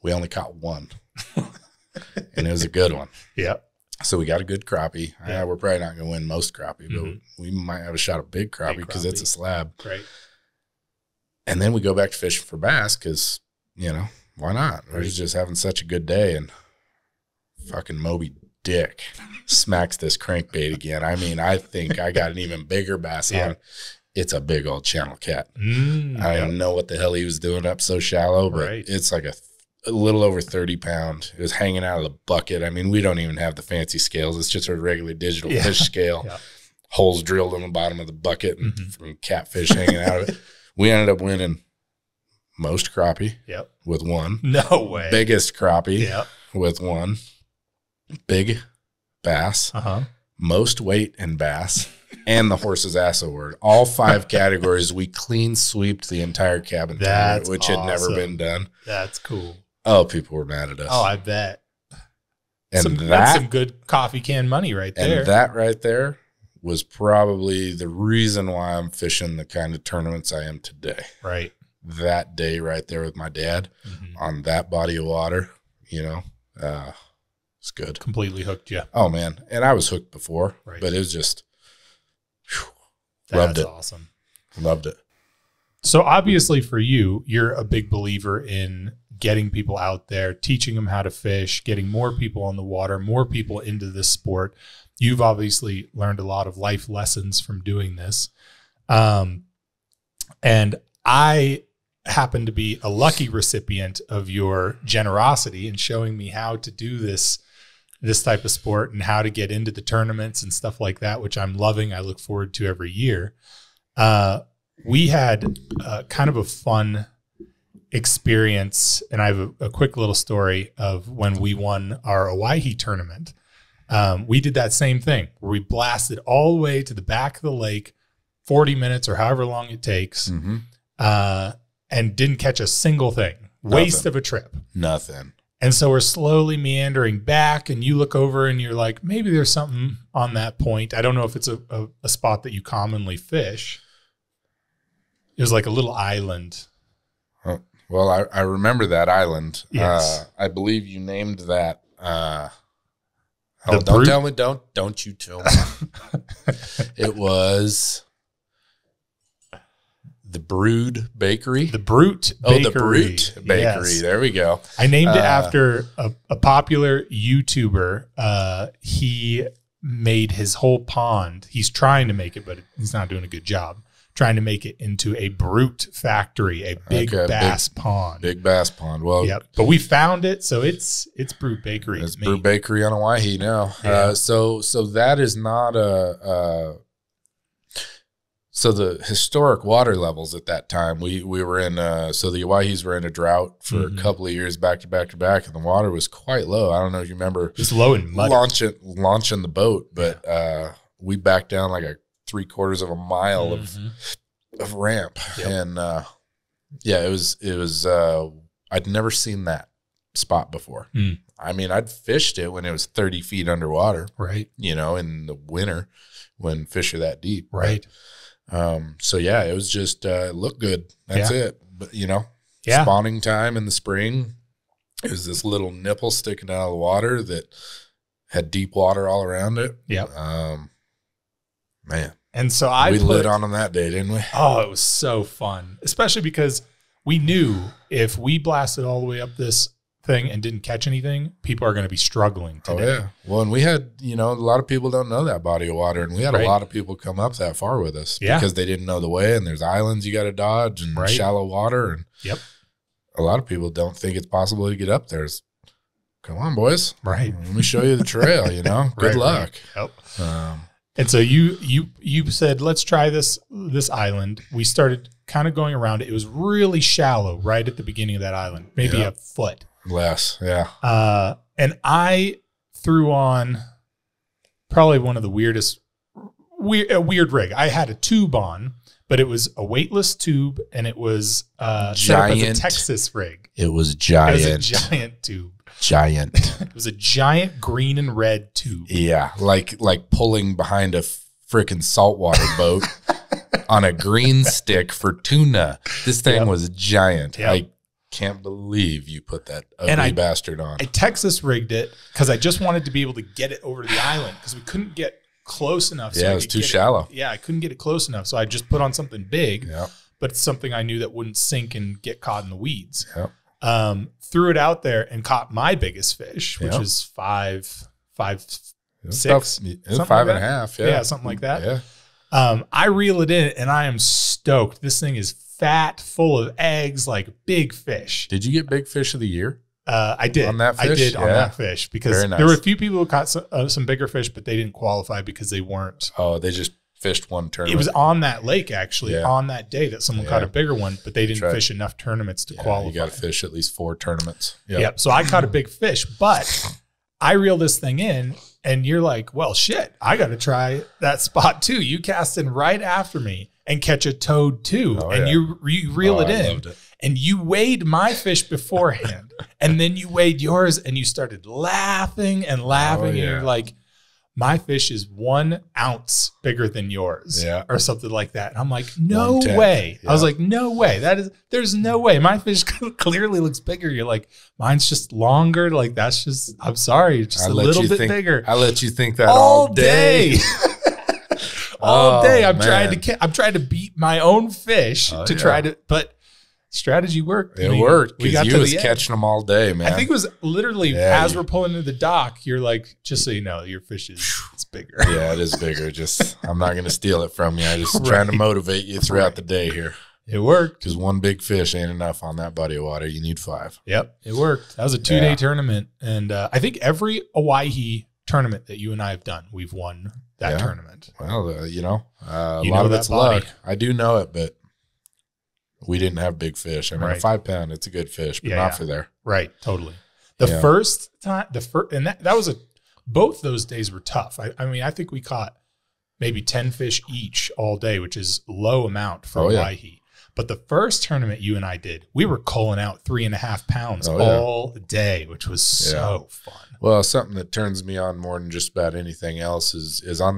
We only caught one, and it was a good one. Yep. So we got a good crappie. We're probably not going to win most crappie, but we might have a shot at big crappie because it's a slab. Right. And then we go back to fishing for bass because, you know, why not? We're just having such a good day, and fucking Moby Dick smacks this crankbait again. I mean, I think I got an even bigger bass on. It's a big old channel cat. I don't know what the hell he was doing up so shallow, but it's like a little over 30 pound. It was hanging out of the bucket. I mean, we don't even have the fancy scales. It's just a regular digital fish scale. Holes drilled in the bottom of the bucket and from catfish hanging out of it. We ended up winning most crappie with one. No way. Biggest crappie with one. Big bass. Most weight in bass. And the horse's ass award. All 5 categories. We clean sweeped the entire cabin tournament, which had never been done. That's cool. Oh, people were mad at us. Oh, I bet. And that's some good coffee can money right there. And that right there was probably the reason why I'm fishing the kind of tournaments I am today. Right. That day right there with my dad on that body of water, you know, it's good. Completely hooked you. Oh, man. And I was hooked before, but it was just, loved it. That's awesome. Loved it. So obviously for you, you're a big believer in getting people out there, teaching them how to fish, getting more people on the water, more people into this sport. You've obviously learned a lot of life lessons from doing this. And I happen to be a lucky recipient of your generosity in showing me how to do this type of sport and how to get into the tournaments and stuff like that, which I'm loving. I look forward to every year. We had kind of a fun experience, and I have a quick little story of when we won our Owyhee tournament. We did that same thing where we blasted all the way to the back of the lake, 40 minutes or however long it takes, and didn't catch a single thing. Waste of a trip. Nothing. And so we're slowly meandering back, and you look over and you're like, maybe there's something on that point. I don't know if it's a spot that you commonly fish. It was like a little island. Well, I remember that island. Yes. I believe you named that. Don't tell me. Don't you tell me. It was the Brood Bakery. The Brute Bakery. Oh, the Brute Bakery. Yes. There we go. I named it after a popular YouTuber. He made his whole pond. He's trying to make it, but he's not doing a good job. Trying to make it into a brute factory, a big bass pond. Big bass pond. Well, but we found it, so it's Brute Bakery. It's Brute Bakery on Owyhee now. Yeah. So that is not so the historic water levels at that time, we were in, so the Owyhees were in a drought for a couple of years back to back to back, and the water was quite low. I don't know if you remember. It's low and muddy. Launching the boat, but we backed down like a 3/4 of a mile of ramp. And it was I'd never seen that spot before. Mm. I mean, I'd fished it when it was 30 feet underwater, Right. you know, in the winter when fish are that deep. Right. So yeah, it was just, it looked good. That's it. But you know, spawning time in the spring, it was this little nipple sticking out of the water that had deep water all around it. Yep. Man. And so we lit on them that day, didn't we? Oh, it was so fun, especially because we knew if we blasted all the way up this thing and didn't catch anything, people are going to be struggling today. Oh, yeah. Well, and we had, you know, a lot of people don't know that body of water, and we had a lot of people come up that far with us because they didn't know the way, and there's islands you got to dodge and shallow water. And a lot of people don't think it's possible to get up there. Come on, boys. Right. Let me show you the trail, you know. Good luck. Right. Yep. And so you said, let's try this island. We started kind of going around it. It was really shallow right at the beginning of that island, maybe a foot. Less, yeah. And I threw on probably one of the weirdest, weird rig. I had a tube on, but it was a weightless tube, and it was set up as a Texas rig. It was giant. It was a giant tube. Giant. It was a giant green and red tube. Yeah, like pulling behind a freaking saltwater boat on a green stick for tuna. This thing was giant. I can't believe you put that ugly bastard on. I Texas rigged it because I just wanted to be able to get it over to the island because we couldn't get close enough. So it was too shallow. I couldn't get it close enough. So I just put on something big, but it's something I knew that wouldn't sink and get caught in the weeds. Threw it out there and caught my biggest fish, which is 5, 6, 5.5. Yeah, something like that. Yeah. I reel it in, and I am stoked. This thing is fat, full of eggs, like big fish. Did you get big fish of the year? I did. On that fish? I did on that fish because there were a few people who caught some bigger fish, but they didn't qualify because they weren't. Oh, they just fished one tournament. It was on that lake, actually, on that day that someone caught a bigger one, but they didn't fish enough tournaments to qualify. You got to fish at least 4 tournaments. Yep. So I caught a big fish, but I reel this thing in, and you're like, well, shit, I got to try that spot too. You cast in right after me and catch a toad too. You reel it in, and you weighed my fish beforehand, and then you weighed yours, and you started laughing and laughing. And you're like, my fish is 1 ounce bigger than yours, or something like that. And I'm like, no way. I was like, no way. There's no way. My fish clearly looks bigger. You're like, mine's just longer. Like, that's just, I'm sorry, just a little bit bigger. I let you think that all day. All day. I'm trying to beat my own fish to try to, but strategy worked. It worked because you was catching them all day, man. I think it was literally as we're pulling into the dock, you're like, just so you know, your fish it's bigger. Yeah, it is bigger. Just I'm not going to steal it from you. I'm just trying to motivate you throughout the day here. It worked. Because 1 big fish ain't enough on that body of water. You need 5. Yep, it worked. That was a 2-day tournament. And I think every Hawaii tournament that you and I have done, we've won that tournament. Well, you know, a lot of it's luck. I do know it, but we didn't have big fish. I mean, a 5-pound, it's a good fish, but not for there. Right, totally. The first time, and that was both those days were tough. I mean, I think we caught maybe 10 fish each all day, which is low amount for Hawaii. But the first tournament you and I did, we were culling out 3.5 pounds all day, which was so fun. Well, something that turns me on more than just about anything else is on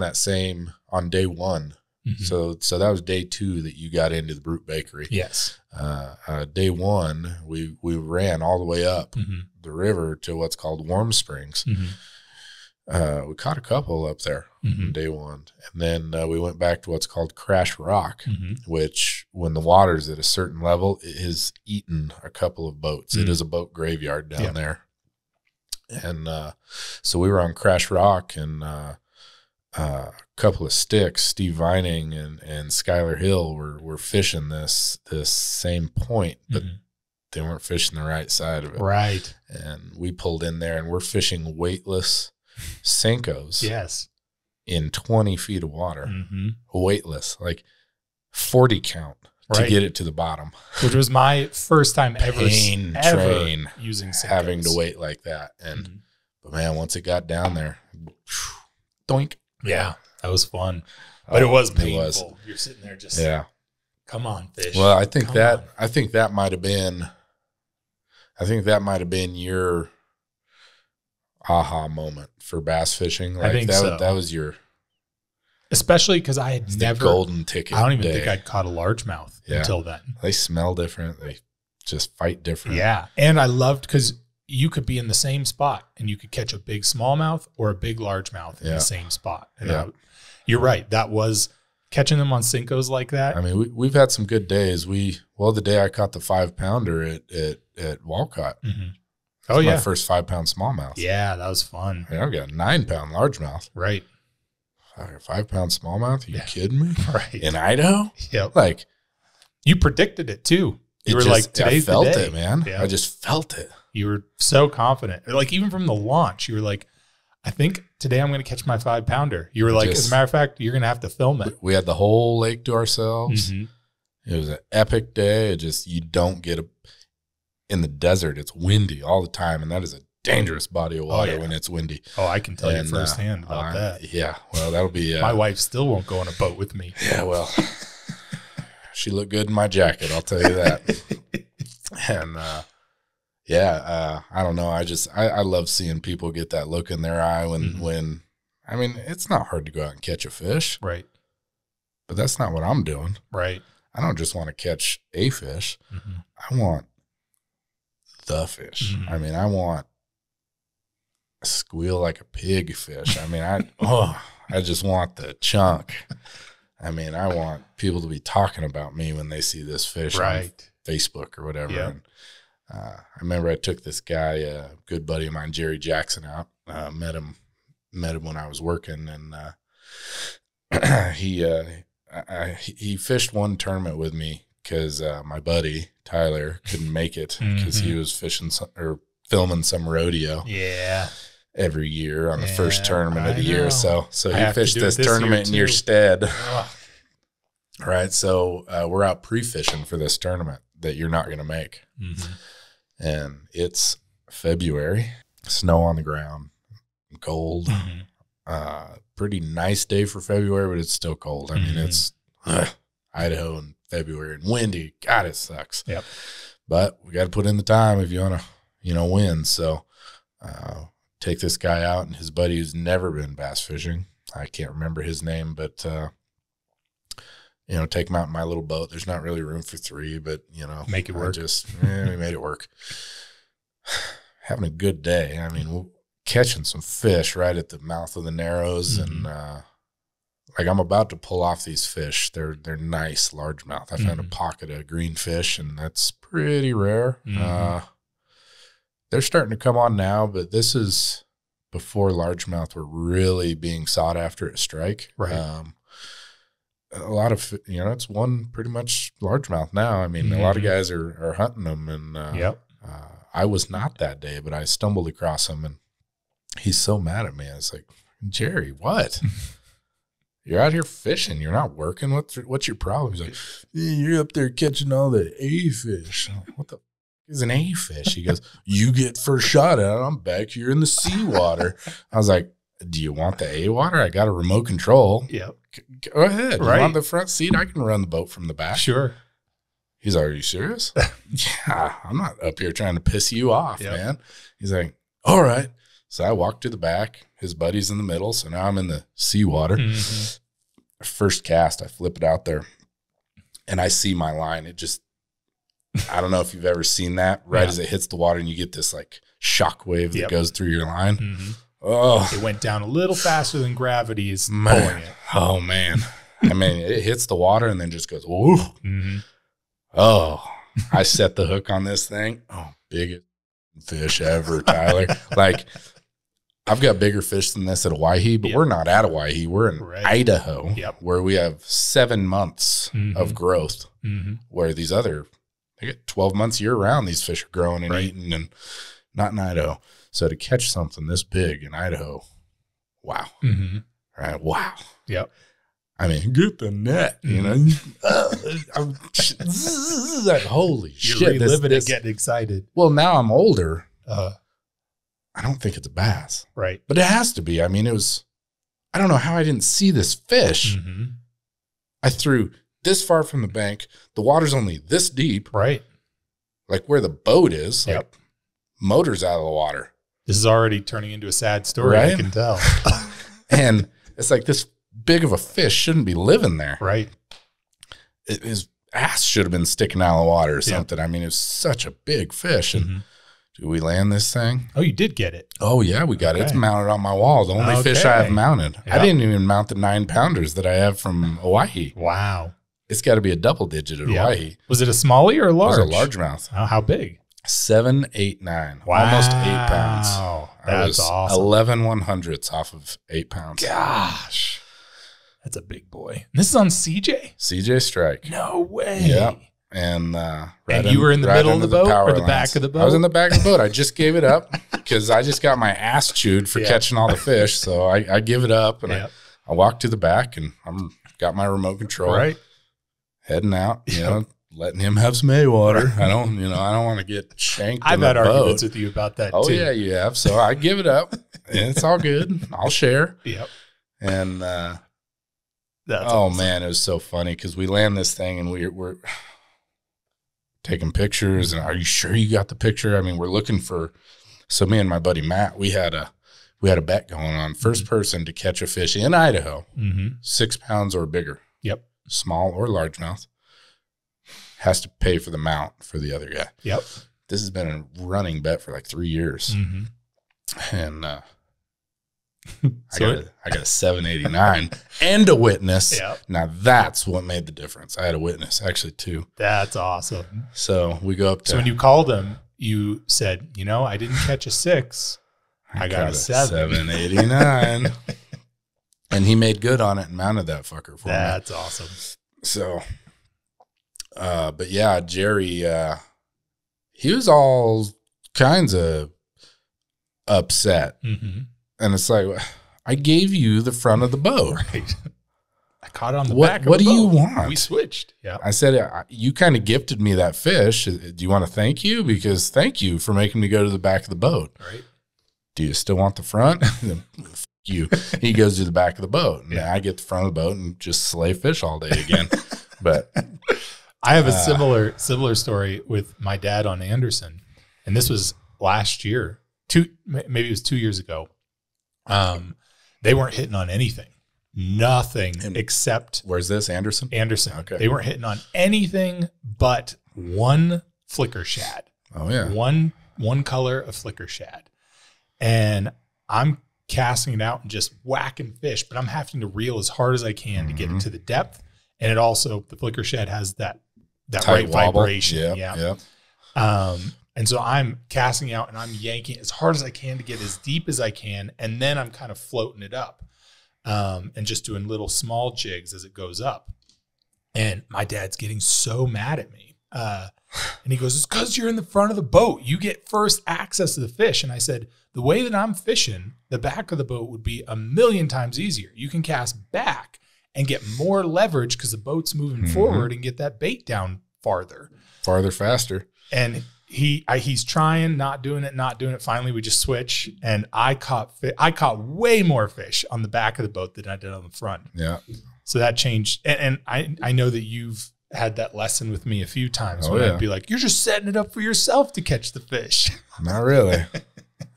day 1. So that was day 2 that you got into the Brute Bakery. Yes. Day 1, we ran all the way up the river to what's called Warm Springs. We caught a couple up there day 1. And then we went back to what's called Crash Rock, which when the water's at a certain level, it has eaten a couple of boats. It is a boat graveyard down there. And so we were on Crash Rock, and a couple of sticks, Steve Vining and Skylar Hill were fishing this same point, but they weren't fishing the right side of it. Right. And we pulled in there, and we're fishing weightless Senkos. Yes. In 20 feet of water. Weightless, like 40 count to get it to the bottom. Which was my first time ever using Senkos. Having to wait like that. And but man, once it got down there, doink. Yeah, that was fun. But it was painful. You're sitting there just come on, fish. Well, I think that might have been I think that might have been your aha moment for bass fishing. Like I think so. That was your, especially because I had never golden ticket. I don't even day. think I'd caught a largemouth until then. They smell different. They just fight different. Yeah. And I loved because you could be in the same spot and you could catch a big smallmouth or a big largemouth in the same spot. And you're right. That was catching them on Cincos like that. I mean, we've had some good days. The day I caught the 5-pounder at Walcott. Mm-hmm. My first 5-pound smallmouth. Yeah, that was fun. I've got a 9-pound largemouth. Right. 5-pound smallmouth? Are you kidding me? Right. In Idaho? Yep. Like, you predicted it too. You were like, today's the day. I felt it, man. Yeah. I just felt it. You were so confident. Like, even from the launch, you were like, I think today I'm going to catch my 5-pounder. You were like, as a matter of fact, you're going to have to film it. We had the whole lake to ourselves. Mm-hmm. It was an epic day. You don't get in the desert. It's windy all the time. And that is a dangerous body of water when it's windy. Oh, I can tell you firsthand about that. Yeah. Well, that'll be. My wife still won't go on a boat with me. Yeah. Well, she looked good in my jacket. I'll tell you that. And, I don't know. I love seeing people get that look in their eye when, I mean, it's not hard to go out and catch a fish. Right. But that's not what I'm doing. Right. I don't just want to catch a fish. Mm-hmm. I want the fish. Mm-hmm. I mean, I want a squeal like a pig fish. I mean, I just want the chunk. I mean, I want people to be talking about me when they see this fish on Facebook or whatever. Yeah. And, I remember I took this guy, a good buddy of mine, Jerry Jackson, out. Met him when I was working, and he fished one tournament with me because my buddy Tyler couldn't make it because he was filming some rodeo. Yeah. Every year on the first tournament of the year. So he fished this year tournament in your stead. Ugh. Right. So we're out pre-fishing for this tournament that you're not going to make. Mm-hmm. And it's February, snow on the ground, cold. Mm-hmm. Pretty nice day for February, but it's still cold. I mean, it's Idaho in February and windy. God, it sucks. Yep. But we got to put in the time if you want to, win. So take this guy out and his buddy who's never been bass fishing. I can't remember his name, but take him out in my little boat. There's not really room for 3, but make it work. We made it work. Having a good day. I mean, we're catching some fish right at the mouth of the Narrows, and I'm about to pull off these fish. They're nice largemouth. I found a pocket of green fish, and that's pretty rare. They're starting to come on now, but this is before largemouth were really being sought after at Strike. Right. A lot of, it's one pretty much largemouth now. I mean, a lot of guys are hunting them, and I was not that day, but I stumbled across him, and he's so mad at me. I was like, Jerry, what? You're out here fishing. You're not working. What's your problem? He's like, you're up there catching all the A fish. Like, what the is an A fish? He goes, you get first shot at it. I'm back here in the seawater. I was like, do you want the A water? I got a remote control. Yep. Go ahead. Right. You want the front seat? I can run the boat from the back. Sure. He's like, are you serious? Yeah, I'm not up here trying to piss you off, man. He's like, all right. So I walked to the back. His buddy's in the middle. So now I'm in the seawater. First cast, I flip it out there, and I see my line. It just, I don't know if you've ever seen that. Right as it hits the water, and you get this like shock wave that goes through your line. Oh, it went down a little faster than gravity is pulling it. Oh man, I mean, it hits the water and then just goes. Woo. Oh, I set the hook on this thing. Oh, biggest fish ever, Tyler. Like, I've got bigger fish than this at Hawaii, but we're not at Hawaii. We're in Idaho, where we have 7 months of growth, where these other, they get 12 months year round. These fish are growing and eating, and not in Idaho. So to catch something this big in Idaho, wow. Right? Wow. Yep. I mean, get the net, holy You're shit. reliving it, getting excited. Well, now I'm older. I don't think it's a bass. Right. But it has to be. I mean, I don't know how I didn't see this fish. I threw this far from the bank. The water's only this deep. Right. Like where the boat is. Like motor's out of the water. This is already turning into a sad story, right? I can tell. And it's like this big of a fish shouldn't be living there. Right. His ass should have been sticking out of the water or something. I mean, it was such a big fish. And do we land this thing? Oh, you did get it. Oh, yeah, we got it. It's mounted on my wall. The only fish I have mounted. Yep. I didn't even mount the 9-pounders that I have from Hawaii. Wow. It's got to be a double digit at Hawaii. Was it a smallie or a large? It was a largemouth. Oh, how big? 7, 8, 9. Wow. Almost 8 pounds. That's awesome. 11 100ths off of 8 pounds. Gosh. That's a big boy. This is on CJ? CJ Strike. No way. Yeah. And you were in the middle of the boat or the back of the boat? I was in the back of the boat. I just gave it up because I just got my ass chewed for catching all the fish. So I give it up and I walk to the back and I'm got my remote control. Right. Heading out, you know, letting him have some hay water. I don't want to get shanked. I've had arguments with you about that too. Oh yeah, you have. So I give it up. And it's all good. I'll share. Yep. And that's awesome. Man, it was so funny because we land this thing and we're taking pictures. And are you sure you got the picture? I mean, we're looking for. So me and my buddy Matt, we had a bet going on. First person to catch a fish in Idaho, 6 pounds or bigger. Yep. Small or largemouth, has to pay for the mount for the other guy. Yep. This has been a running bet for like 3 years. And I got a 789 and a witness. Yep. Now that's what made the difference. I had a witness, actually 2. That's awesome. So we go up to. So when you called him, you said, you know, I didn't catch a 6. I got a 789. And he made good on it and mounted that fucker for me. That's awesome. So, but yeah, Jerry, he was all kinds of upset. And it's like, I gave you the front of the boat. Right. I caught it on the back of the boat. What do you want? We switched. Yeah. I said, you kind of gifted me that fish. Do you want to thank you? Because thank you for making me go to the back of the boat. Right. Do you still want the front? You. He goes to the back of the boat, and I get the front of the boat and just slay fish all day again. But I have a similar story with my dad on Anderson, and this was last year. Maybe it was 2 years ago. They weren't hitting on anything, nothing except. Where's this, Anderson? Anderson. Okay. They weren't hitting on anything but one flicker shad. Oh yeah, one color of flicker shad, and I'm casting it out and just whacking fish, but I'm having to reel as hard as I can to get it to the depth. And it also, the flicker shed has that right vibration. Yep. And so I'm casting out and I'm yanking as hard as I can to get as deep as I can. And then I'm kind of floating it up and just doing little small jigs as it goes up. And my dad's getting so mad at me. And he goes, it's because you're in the front of the boat. You get first access to the fish. And I said, the way that I'm fishing, the back of the boat would be 1,000,000 times easier. You can cast back and get more leverage because the boat's moving forward and get that bait down farther, faster. And he's trying, not doing it. Finally, we just switch. And I caught way more fish on the back of the boat than I did on the front. Yeah. So that changed. And I know that you've had that lesson with me a few times when I'd be like, you're just setting it up for yourself to catch the fish. Not really.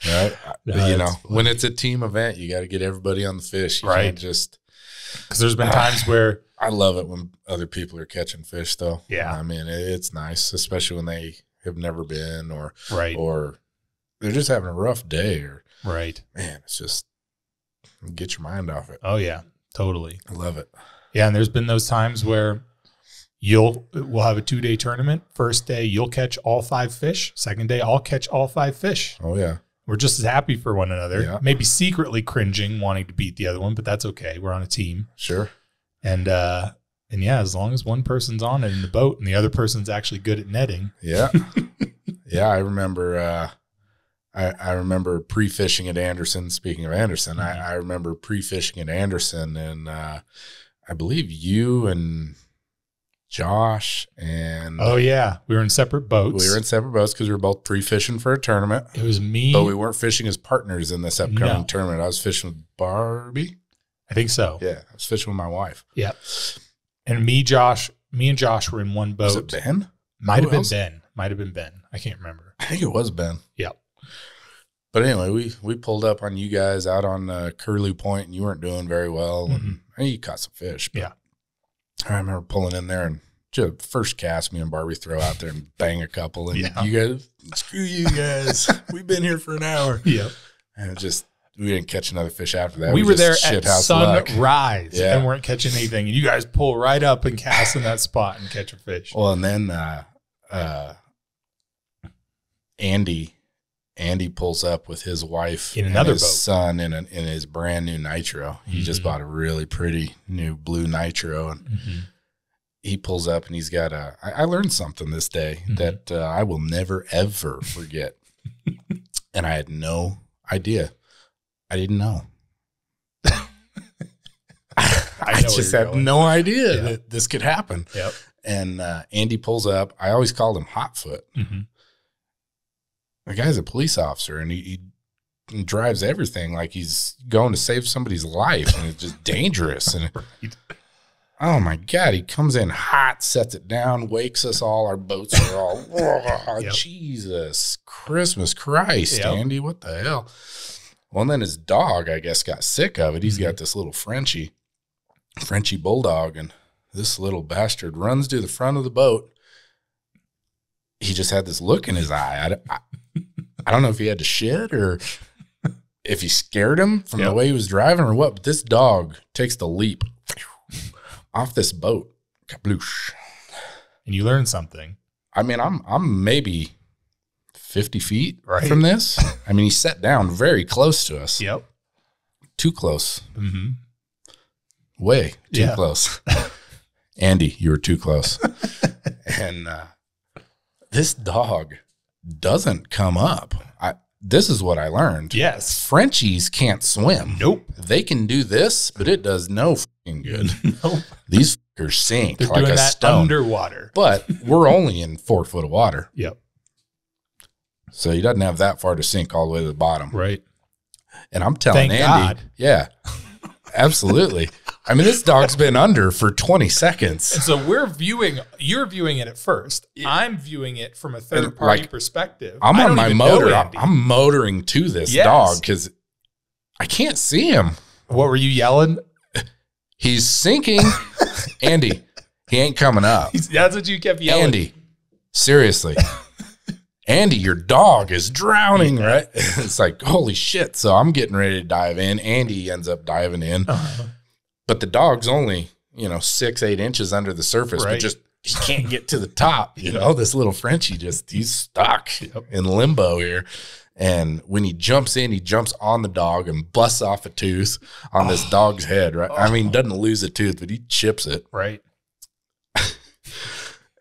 Right. No, when it's a team event, you got to get everybody on the fish. You can't just, because there's been times where I love it when other people are catching fish though. Yeah. I mean, it's nice, especially when they have never been or they're just having a rough day or man, it's just get your mind off it. Oh yeah, totally. I love it. Yeah. And there's been those times where we'll have a 2-day tournament. First day, you'll catch all 5 fish. Second day, I'll catch all 5 fish. Oh yeah. We're just as happy for one another. Maybe secretly cringing, wanting to beat the other one, but that's okay. We're on a team. Sure. And yeah, as long as one person's on it in the boat and the other person's actually good at netting. Yeah. Yeah. I remember, I remember pre-fishing at Anderson. Speaking of Anderson, I remember pre-fishing at Anderson, and I believe you and Josh and we were in separate boats. We were in separate boats because we were both pre-fishing for a tournament. It was me, but we weren't fishing as partners in this upcoming tournament. I was fishing with Barbie. I think so. Yeah, I was fishing with my wife. Yeah, and me and Josh were in one boat. Was it Ben? Might have been Ben. I can't remember. I think it was Ben. Yeah, But anyway, we pulled up on you guys out on Curlew Point, and you weren't doing very well. And you caught some fish. Yeah. I remember pulling in there and just first cast me and Barbie throw out there and bang a couple. And you guys, screw you guys. We've been here for an hour. Yep. And we didn't catch another fish after that. We were there at sunrise and weren't catching anything. And you guys pull right up and cast in that spot and catch a fish. Well, and then Andy pulls up with his wife in another his boat. Son in his brand new Nitro. He just bought a really pretty new blue Nitro, and he pulls up and he's got I learned something this day that I will never ever forget, and I had no idea. I didn't know. I just had no idea that this could happen. Yep. And Andy pulls up. I always called him Hotfoot. The guy's a police officer, and he drives everything like he's going to save somebody's life, and it's just dangerous. And oh my God, he comes in hot, sets it down, wakes us all. Our boats are all, Jesus, Christmas Christ, Andy, what the hell? Well, and then his dog, I guess, got sick of it. He's got this little Frenchie bulldog, and this little bastard runs to the front of the boat. He just had this look in his eye. I don't know if he had to shit or if he scared him from the way he was driving or what, but this dog takes the leap off this boat. Kabloosh. And you learned something. I mean, I'm maybe 50 feet from this. I mean, he sat down very close to us. Yep. Too close. Way too close. Andy, you were too close. And this dog doesn't come up. This is what I learned. Yes. Frenchies can't swim. Nope. They can do this, but it does no fucking good. Nope. These fuckers sink They're like doing a that stone. Underwater. But we're only in 4 foot of water. Yep. So he doesn't have that far to sink all the way to the bottom. Right. And I'm telling Thank Andy. God. Yeah. Absolutely. I mean, this dog's been under for 20 seconds. And so you're viewing it at first. I'm viewing it from a third party perspective. I'm on my motor. I'm motoring to this dog because I can't see him. What were you yelling? He's sinking. Andy, he ain't coming up. That's what you kept yelling. Andy, seriously. Andy, your dog is drowning, right? It's like, holy shit. So I'm getting ready to dive in. Andy ends up diving in. But the dog's only, 6-8 inches under the surface, but just he can't get to the top. This little Frenchie he's stuck in limbo here. And when he jumps in, he jumps on the dog and busts off a tooth on this dog's head, right? I mean, doesn't lose a tooth, but he chips it. Right.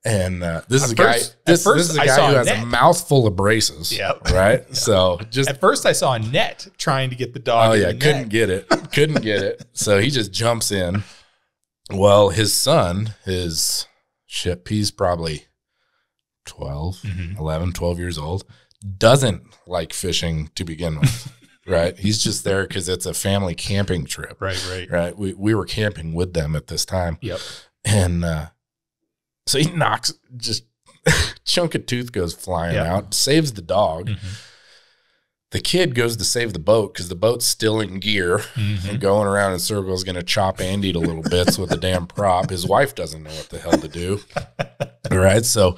And this is a guy who has a mouthful of braces. Yep. Right. So at first I saw a net trying to get the dog. Oh yeah. Couldn't get it. So he just jumps in. Well, his son, he's probably 12 years old, doesn't like fishing to begin with. Right. He's just there because it's a family camping trip. Right. We were camping with them at this time. Yep. And, so he knocks, just chunk of tooth goes flying out, saves the dog. The kid goes to save the boat because the boat's still in gear and going around in circles, going to chop Andy to little bits with the damn prop. His wife doesn't know what the hell to do. Right. So,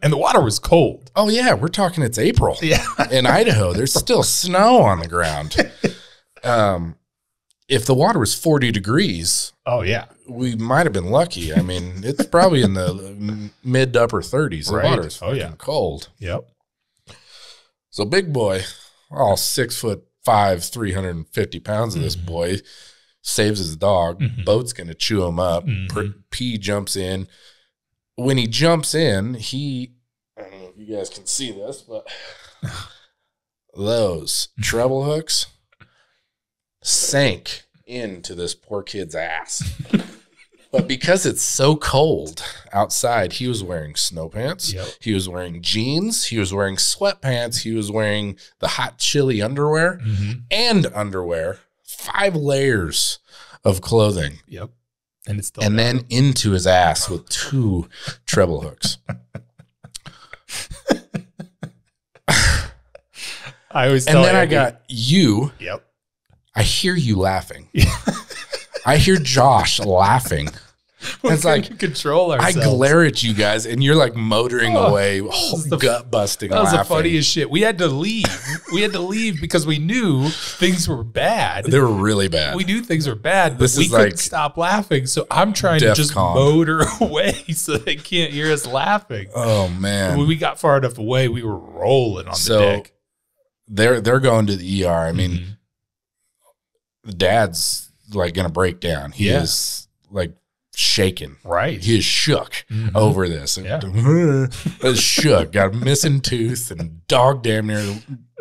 and the water was cold. Oh, yeah. We're talking it's April in Idaho. There's still snow on the ground. If the water was 40 degrees, we might have been lucky. I mean, it's probably in the mid to upper 30s. The water is fucking cold. Yep. So big boy, all 6'5", 350 pounds of this boy, saves his dog. Boat's going to chew him up. P jumps in. When he jumps in, I don't know if you guys can see this, but those treble hooks sank into this poor kid's ass. But because it's so cold outside, he was wearing snow pants. He was wearing jeans. He was wearing sweatpants. He was wearing the hot chili underwear and underwear, 5 layers of clothing. Yep. And then into his ass with 2 treble hooks. I always and tell then Andy, I got you. Yep. I hear you laughing. I hear Josh laughing. It's like control ourselves. I glare at you guys, and you're like motoring away, gut busting. That was laughing. the funniest shit. We had to leave. We had to leave because we knew things were bad. They were really bad. We knew things were bad, but This we is couldn't like stop laughing. So I'm trying to just DEFCON. motor away so they can't hear us laughing. Oh man! When we got far enough away, we were rolling on the deck. They're going to the ER. I mean, the dad's like gonna break down. He is like shaken. Right. He is shook over this. Yeah. Was shook. Got a missing tooth, and dog damn near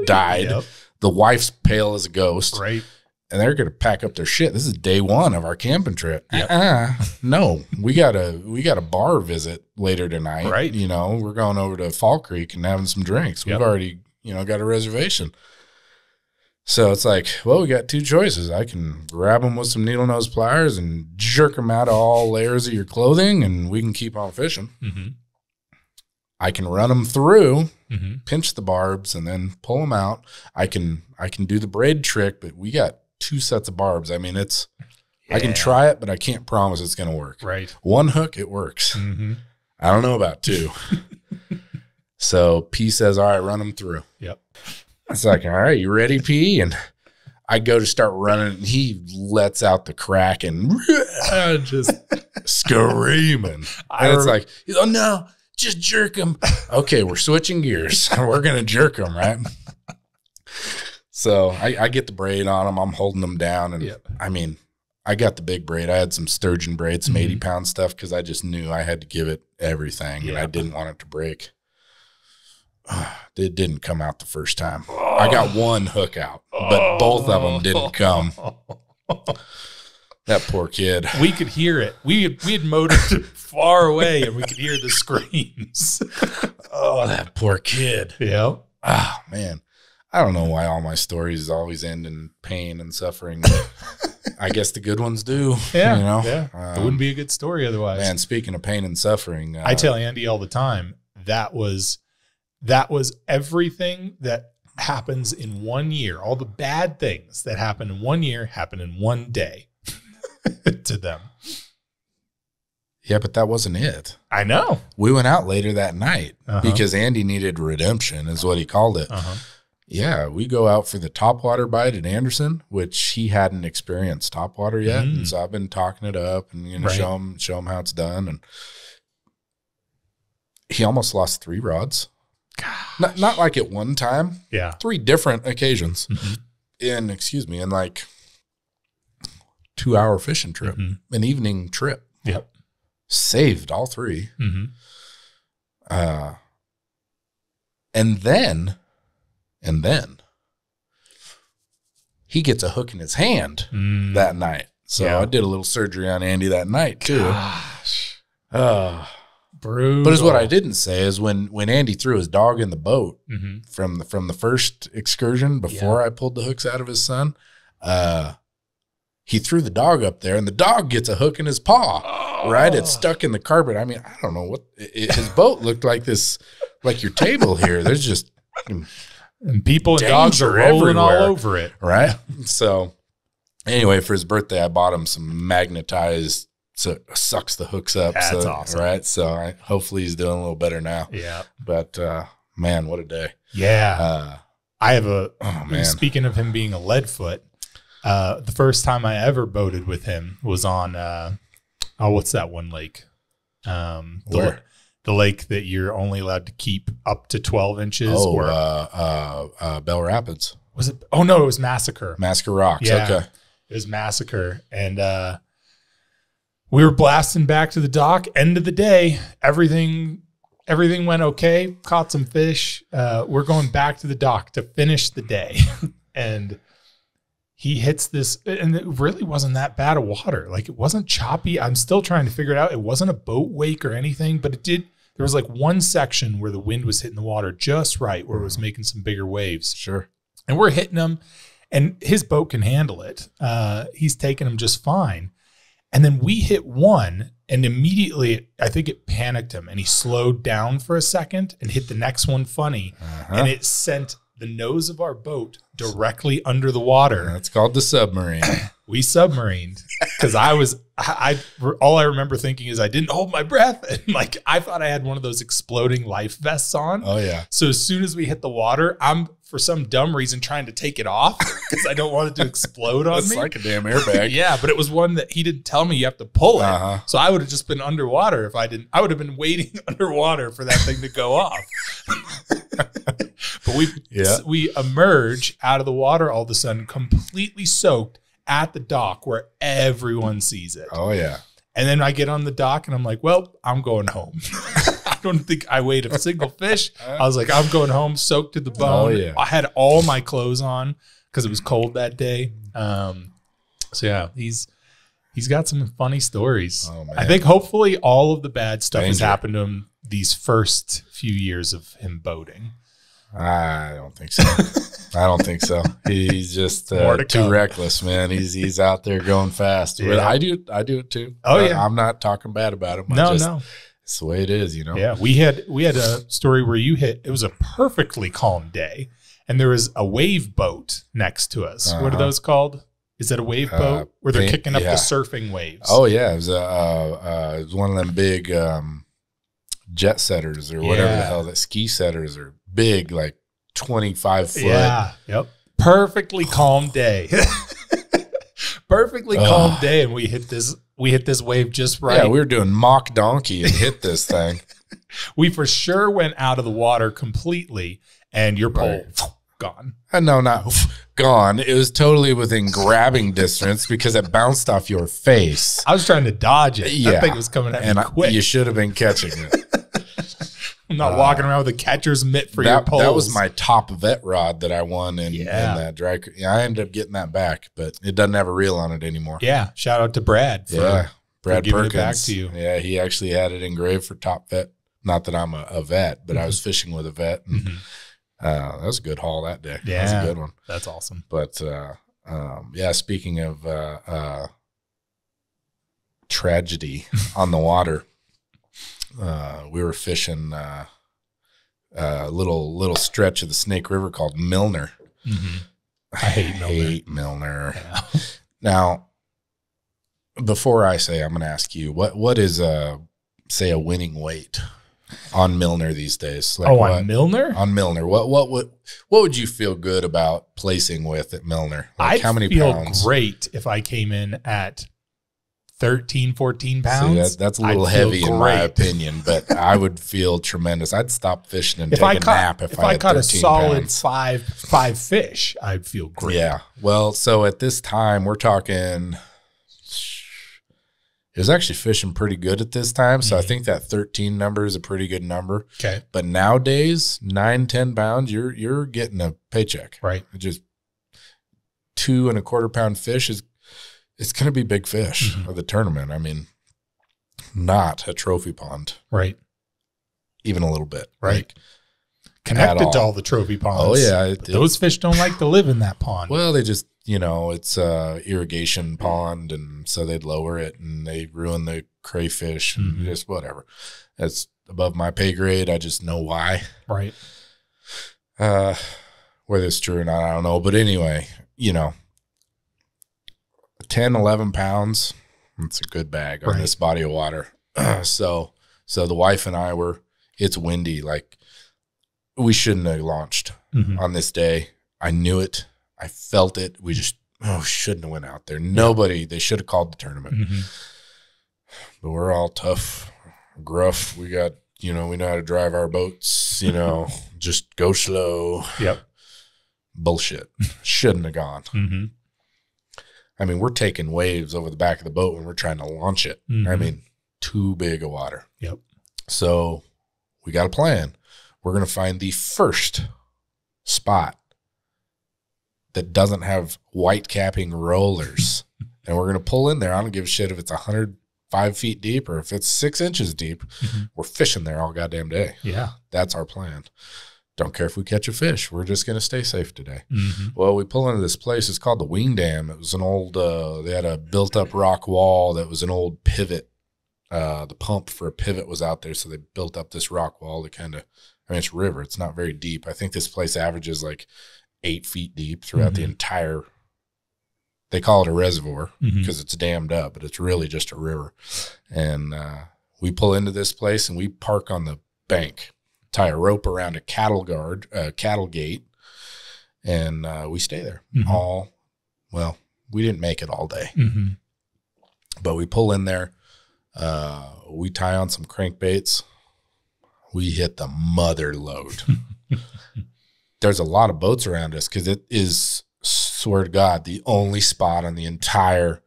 died. Yep. The wife's pale as a ghost. Right. And they're gonna pack up their shit. This is day one of our camping trip. Yep. No, we got a bar visit later tonight. Right. You know, we're going over to Fall Creek and having some drinks. We've already, got a reservation. So it's like, well, we got two choices. I can grab them with some needle nose pliers and jerk them out of all layers of your clothing, and we can keep on fishing. I can run them through, pinch the barbs, and then pull them out. I can do the braid trick, but we got 2 sets of barbs. I mean, I can try it, but I can't promise it's going to work. Right. 1 hook, it works. I don't know about 2. So P says, all right, run them through. Yep. It's like, all right, you ready, P? And I go to start running, and he lets out the crack and just screaming. And it's like, oh, no, just jerk him. Okay, we're switching gears. We're going to jerk him, right? So I get the braid on him. I'm holding them down. And I mean, I got the big braid. I had some sturgeon braid, some 80-pound stuff, because I just knew I had to give it everything, and I didn't want it to break. It didn't come out the first time. I got 1 hook out, but both of them didn't come. That poor kid. We could hear it. We had motored far away, and we could hear the screams. Oh, that poor kid. Yeah. Oh, man. I don't know why all my stories always end in pain and suffering. But I guess the good ones do. Yeah. It wouldn't be a good story otherwise. Man, speaking of pain and suffering. I tell Andy all the time, that was everything that happens in 1 year. All the bad things that happen in 1 year happen in 1 day to them. Yeah, but that wasn't it. I know. We went out later that night because Andy needed redemption, is what he called it. Yeah, we go out for the topwater bite at Anderson, which he hadn't experienced topwater yet. And so I've been talking it up and show him how it's done. And he almost lost 3 rods. Not like at one time. Yeah. 3 different occasions. In like 2-hour fishing trip, an evening trip. Yep. Saved all 3. And then he gets a hook in his hand that night. So I did a little surgery on Andy that night too. Gosh. Brutal. But what I didn't say is when Andy threw his dog in the boat from the first excursion before I pulled the hooks out of his son, he threw the dog up there, and the dog gets a hook in his paw. Right, it's stuck in the carpet. I mean, I don't know what his boat looked like. Like your table here. There's just and people and dogs are rolling all over it. Right. So anyway, for his birthday, I bought him some magnetized, so it sucks the hooks up. That's awesome. Right. So hopefully he's doing a little better now. Yeah. But man, what a day. Yeah. I have speaking of him being a lead foot, the first time I ever boated with him was on, what's that one lake? Where? The lake that you're only allowed to keep up to 12 inches. Bell Rapids. Was it? Oh no, it was Massacre. Massacre Rocks. Yeah, okay. It was Massacre. And we were blasting back to the dock. End of the day, everything went okay. Caught some fish. We're going back to the dock to finish the day. And he hits this, and it really wasn't that bad of water. Like, it wasn't choppy. I'm still trying to figure it out. It wasn't a boat wake or anything, but it did. There was like one section where the wind was hitting the water just right, where it was making some bigger waves. Sure. And we're hitting him, and his boat can handle it. He's taking him just fine. And then we hit one, and immediately I think it panicked him, and he slowed down for a second and hit the next one funny. And it sent the nose of our boat directly under the water. That's called the submarine. We submarined because all I remember thinking is I didn't hold my breath. And like, I thought I had one of those exploding life vests on. Oh yeah. So as soon as we hit the water, I'm for some dumb reason trying to take it off because I don't want it to explode on It's me. like a damn airbag. Yeah, but it was one that he didn't tell me you have to pull it. Uh-huh. So I would have just been underwater if I didn't. I would have been waiting underwater for that thing to go off. But we emerge out of the water all of a sudden completely soaked at the dock where everyone sees it. Oh yeah. And then I get on the dock and I'm like, well, I'm going home. I don't think I weighed a single fish. I was like, I'm going home soaked to the bone. Oh, yeah. I had all my clothes on because it was cold that day. So yeah, he's got some funny stories. Oh, man. I think hopefully all of the bad stuff has Danger. happened to him these first few years of him boating. I don't think so. I don't think so. He's just More to too come. reckless, man. He's out there going fast. Yeah. But I do it too. Oh, yeah. I'm not talking bad about him. No. It's the way it is, you know. Yeah, we had a story where it was a perfectly calm day, and there was a wave boat next to us. What are Uh-huh. those called? Is that a wave boat where they're kicking up yeah. the surfing waves? Oh yeah, it was one of them big jet setters or whatever the Yeah. hell that ski setters are big, like 25 foot. yeah, yep. Perfectly calm day. Perfectly calm day, and we hit this wave just right. Yeah, we were doing mock donkey and hit this thing. We for sure went out of the water completely, and your pole gone. No, not gone. It was totally within grabbing distance because it bounced off your face. I was trying to dodge it. Yeah. That thing was coming at me And quick. you should have been catching it. I'm not walking around with a catcher's mitt for your poles. That was my top vet rod that I won in Yeah. that Dry Creek. Yeah, I ended up getting that back, but it doesn't have a reel on it anymore. Yeah, shout out to Brad for Brad giving it Perkins. back to you. Yeah, he actually had it engraved for top vet. Not that I'm a vet, but I was fishing with a vet. And, that was a good haul that day. Yeah, That was a good one. That's awesome. But yeah, speaking of tragedy on the water, we were fishing a little stretch of the Snake River called Milner. I hate Milner. Yeah. Now, before I say, I'm going to ask you, what is say a winning weight on Milner these days? Like on Milner? On Milner, what would you feel good about placing with at Milner? Like how many feel pounds? Great if I came in at 13, 14 pounds. See, that's a little I'd feel heavy in my great. opinion, but I would feel tremendous. I'd stop fishing and If take I a caught, nap if I had caught a 13 solid pounds. five fish, I'd feel great. Yeah. Well, so at this time, we're talking. It was actually fishing pretty good at this time, so I think that 13 number is a pretty good number. Okay. But nowadays, 9-10 pounds, you're getting a paycheck. Right. It just 2.25 pound fish it's going to be big fish of the tournament. I mean, not a trophy pond, Right. even a little bit. Right. Like, Connected to all the trophy ponds. oh yeah, But those fish don't like to live in that pond. well, they just it's a irrigation pond, and so they'd lower it, and they ruin the crayfish and just whatever. That's above my pay grade. I just know why. Right. Whether it's true or not, I don't know. But anyway, 10, 11 pounds, it's a good bag on this body of water. So the wife and I it's windy. Like, we shouldn't have launched on this day. I knew it. I felt it. We just, shouldn't have went out there. Nobody, they should have called the tournament. But we're all tough, gruff. We got, we know how to drive our boats, just go slow. Yep. Bullshit. Shouldn't have gone. I mean, we're taking waves over the back of the boat when we're trying to launch it. I mean, too big of water. Yep. So we got a plan. We're going to find the first spot that doesn't have white capping rollers. And we're going to pull in there. I don't give a shit if it's 105 feet deep or if it's 6 inches deep. We're fishing there all goddamn day. Yeah. That's our plan. Don't care if we catch a fish. We're just going to stay safe today. Well, we pull into this place. It's called the Wing Dam. It was an old, they had a built-up rock wall that was an old pivot. The pump for a pivot was out there, so they built up this rock wall to kind of, I mean, it's river. It's not very deep. I think this place averages like 8 feet deep throughout the entire. They call it a reservoir because it's dammed up, but it's really just a river. And we pull into this place and we park on the bank, tie a rope around a cattle gate, and we stay there we didn't make it all day, but we pull in there. We tie on some crankbaits. We hit the mother load. There's a lot of boats around us because it is, swear to God, the only spot on the entire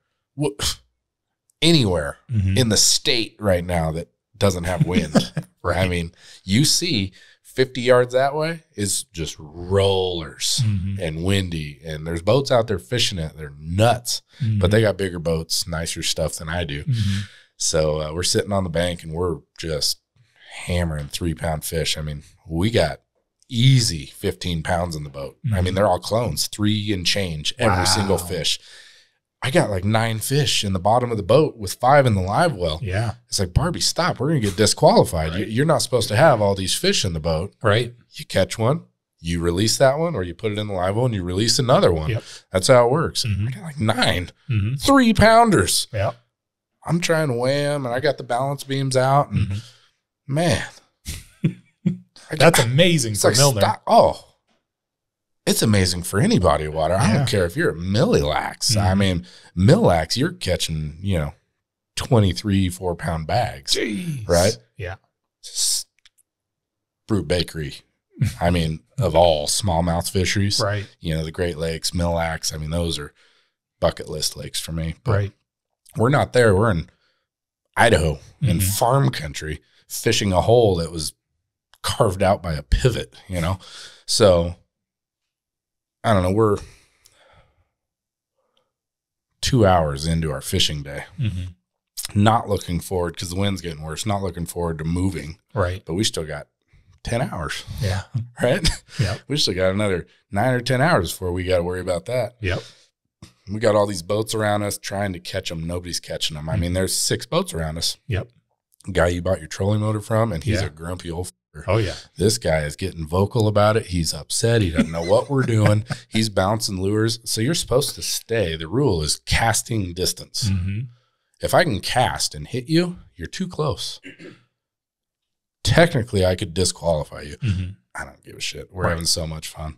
anywhere in the state right now that doesn't have wind. Right. I mean, you see 50 yards that way is just rollers and windy, and there's boats out there fishing it. They're nuts, but they got bigger boats, nicer stuff than I do. So we're sitting on the bank and we're just hammering 3-pound fish. I mean, we got easy 15 pounds in the boat. I mean, they're all clones, 3 and change, every single fish. I got like 9 fish in the bottom of the boat with 5 in the live well. Yeah. It's like, Barbie, stop. We're going to get disqualified. Right. You're not supposed to have all ththese fish in the boat. Right. You catch one, you release that one, or you put it in the live well and you release another one. Yep. That's how it works. I got like 9 3-pounders. Yeah. I'm trying to weigh them, and I got the balance beams out, and man. That's amazing for like Milner. It's amazing for any body of water. I don't care if you're a millilax. I mean, millilax, you're catching, 23, 4-pound bags. Jeez. Right? Yeah. Brute Bakery. I mean, of all smallmouth fisheries. Right. The Great Lakes, Millax. I mean, those are bucket list lakes for me. But right. We're not there. We're in Idaho in farm country fishing a hole that was carved out by a pivot, So I don't know. We're 2 hours into our fishing day. Not looking forward because the wind's getting worse. Not looking forward to moving. Right. But we still got 10 hours. Yeah. Right? Yep. We still got another 9 or 10 hours before we got to worry about that. Yep. We got all these boats around us trying to catch them. Nobody's catching them. I mean, there's 6 boats around us. Yep. Guy you bought your trolling motor from, and he's a grumpy old fucker. Oh, yeah. This guy is getting vocal about it. He's upset. He doesn't know what we're doing. He's bouncing lures. So you're supposed to stay. The rule is casting distance. If I can cast and hit you, you're too close. Technically, I could disqualify you. I don't give a shit. We're having so much fun.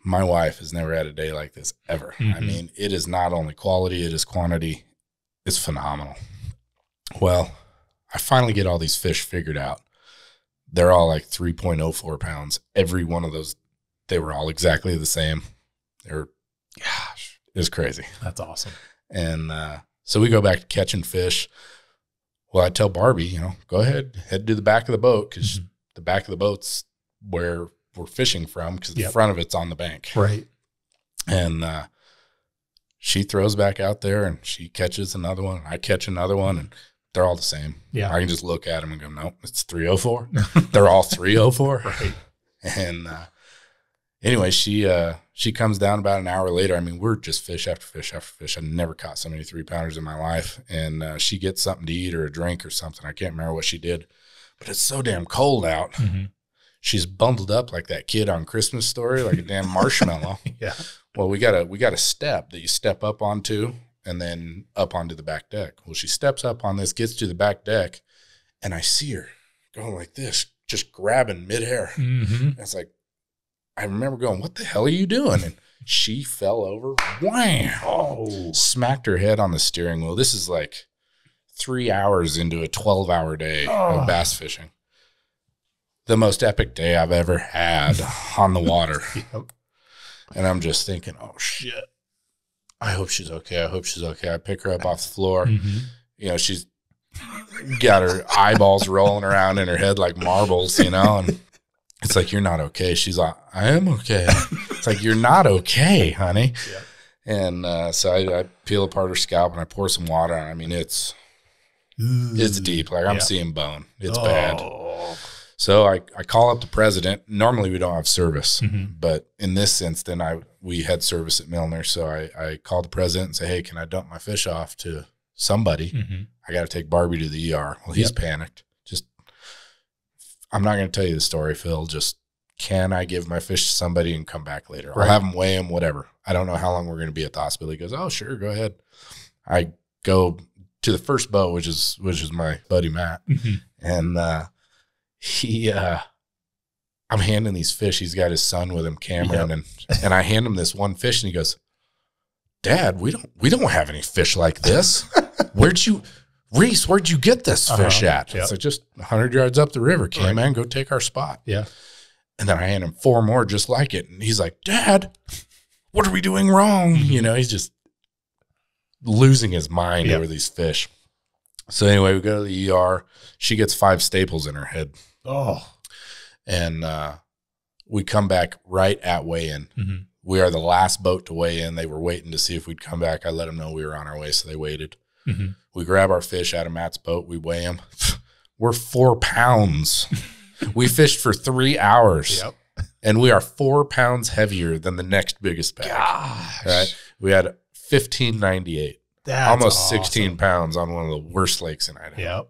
My wife has never had a day like this ever. I mean, it is not only quality, it is quantity. It's phenomenal. Well, I finally get all these fish figured out. They're all like 3.04 pounds. Every one of those, they were all exactly the same. It was crazy. That's awesome. And so we go back to catching fish. Well, I tell Barbie, go ahead, head to the back of the boat because the back of the boat's where we're fishing from because the front of it's on the bank. Right. And she throws back out there and she catches another one. I catch another one, and they're all the same. Yeah. I can just look at them and go, nope, it's 304. They're all 304. Right. And anyway, she comes down about an hour later. I mean, we're just fish after fish after fish. I never caught so many 3-pounders in my life. And she gets something to eat or a drink or something. I can't remember what she did, but it's so damn cold out. She's bundled up like that kid on Christmas Story, like a damn marshmallow. Yeah. Well, we got a step that you step up onto and then up onto the back deck. Well, she steps up on this, gets to the back deck, and I see her going like this, just grabbing midair. And it's like, I remember going, what the hell are you doing? And she fell over, wham, smacked her head on the steering wheel. This is like 3 hours into a 12-hour day of bass fishing. The most epic day I've ever had on the water. And I'm just thinking, oh, shit. I hope she's okay. I hope she's okay. I pick her up off the floor. She's got her eyeballs rolling around in her head like marbles, and it's like, you're not okay. She's like, I am okay. It's like, you're not okay, honey. And so I peel apart her scalp and I pour some water on. I mean, it's deep. Like, I'm seeing bone. It's bad. So I call up the president. Normally we don't have service, but in this instance, we had service at Milner. So I called the president and say, hey, can I dump my fish off to somebody? I got to take Barbie to the ER. Well, he's panicked. Just I'm not going to tell you the story, Phil. Just, can I give my fish to somebody and come back later? Right. I'll have them weigh them, whatever. I don't know how long we're going to be at the hospital. He goes, oh, sure, go ahead. I go to the first boat, which is my buddy Matt. And I'm handing these fish. He's got his son with him, Cameron, and I hand him this one fish, and he goes, Dad, we don't have any fish like this. Reece, where'd you get this fish at? It's like, just 100 yards up the river. Cam, man, go take our spot. Yeah. And then I hand him 4 more just like it. And he's like, Dad, what are we doing wrong? You know, he's just losing his mind over these fish. So anyway, we go to the ER. She gets 5 staples in her head. Oh. And we come back right at weigh-in. We are the last boat to weigh in. They were waiting to see if we'd come back. I let them know we were on our way, so they waited. We grab our fish out of Matt's boat. We weigh them. We're 4 pounds. We fished for 3 hours. And we are 4 pounds heavier than the next biggest bag. Gosh. Right? We had 1598. That's almost awesome. 16 pounds on one of the worst lakes in Idaho.